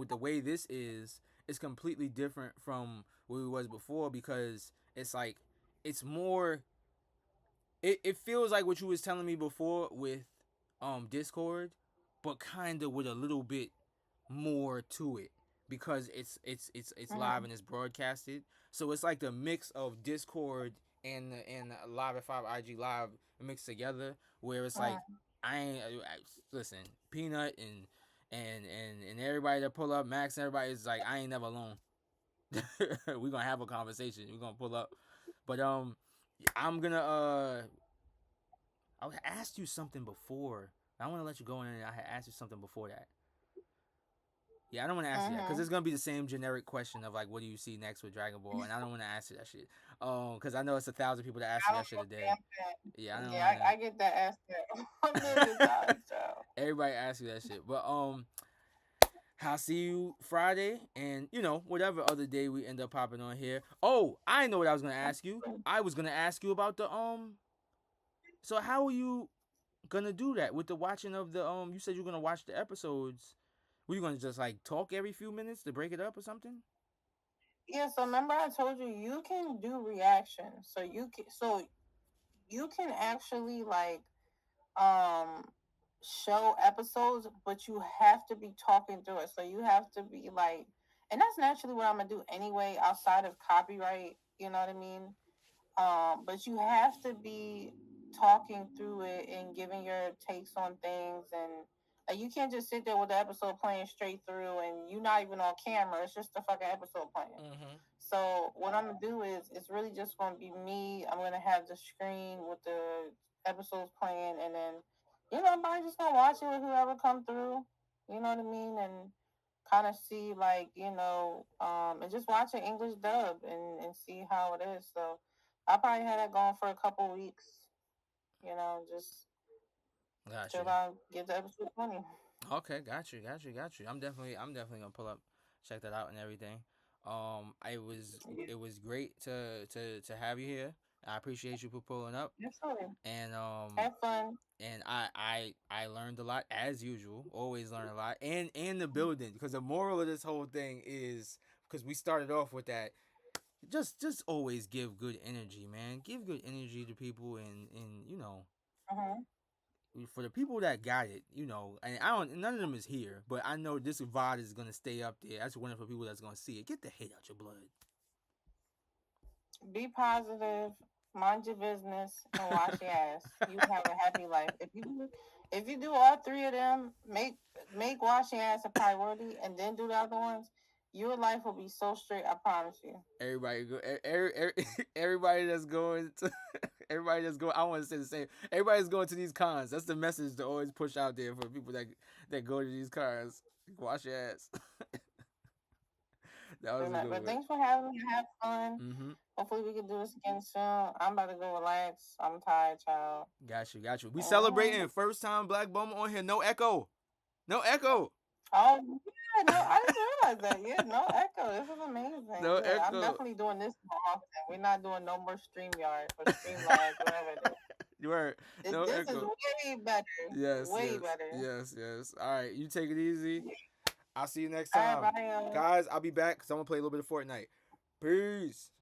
the way this is, it's completely different from where we was before, because it's like it's more it feels like what you was telling me before with Discord, but kind of with a little bit more to it, because it's live and it's broadcasted. So it's like the mix of Discord and Live at 5 IG Live mixed together, where it's like listen, Peanut and everybody that pull up, Max and everybody is like, I ain't never alone. We're gonna have a conversation. We're gonna pull up. But I'm gonna I asked you something before. I want to let you go in, and I had asked you something before that. Yeah, I don't want to ask you that because it's gonna be the same generic question of like, what do you see next with Dragon Ball, and I don't want to ask you that shit. Because I know it's 1,000 people that ask you that shit a day. Yeah, I don't. Yeah, I get that asked a million times. So everybody asks you that shit, but I'll see you Friday, and you know, whatever other day we end up popping on here. Oh, I know what I was gonna ask you. I was gonna ask you about the So how are you gonna do that with the watching of the You said you're gonna watch the episodes. Were you gonna just like talk every few minutes to break it up or something? yeah, so remember I told you you can do reactions. So you can actually like show episodes, but you have to be talking through it. So you have to be like, and that's naturally what I'm gonna do anyway, outside of copyright. You know what I mean? But you have to be talking through it and giving your takes on things, and like, you can't just sit there with the episode playing straight through and you're not even on camera. It's just the fucking episode playing. So what I'm gonna do is it's really just gonna be me. I'm gonna have the screen with the episodes playing, and then I'm probably just gonna watch it with whoever come through. You know what I mean? And kind of see like and just watch an English dub and see how it is. So I probably had that going for a couple weeks. Just till I get to episode 20. Okay, got you. I'm definitely gonna pull up, check that out and everything. It was great to have you here. I appreciate you for pulling up. Absolutely. And have fun. And I learned a lot as usual. Always learn a lot. And the building, because the moral of this whole thing is, because we started off with that, just always give good energy, man. Give good energy to people, and for the people that got it, and none of them is here, but I know this VOD is gonna stay up there. That's one for people that's gonna see it. Get the hate out your blood. Be positive, mind your business, and wash your ass. You have a happy life. If you do all three of them, make wash your ass a priority, and then do the other ones, your life will be so straight. I promise you. Everybody that's going to Everybody that's going, I want to say the same. Everybody's going to these cons. That's the message to always push out there for people that go to these cons. Wash your ass. That was a good But one. thanks for having me. Have fun. Mm-hmm. Hopefully we can do this again soon. I'm about to go relax. I'm tired, child. Got you. We Mhm. celebrating first time Black Bummer on here. No echo. Oh yeah, no, I didn't realize that. Yeah, no echo. This is amazing. No Yeah, I'm echo. definitely doing this more often. We're not doing no more StreamYard or Streamlabs, whatever it is. You heard. No This is echo. way better. Yes. Way yes, better. Yes. All right. You take it easy. I'll see you next All time. right, bye, y'all. Guys, I'll be back because I'm going to play a little bit of Fortnite. Peace.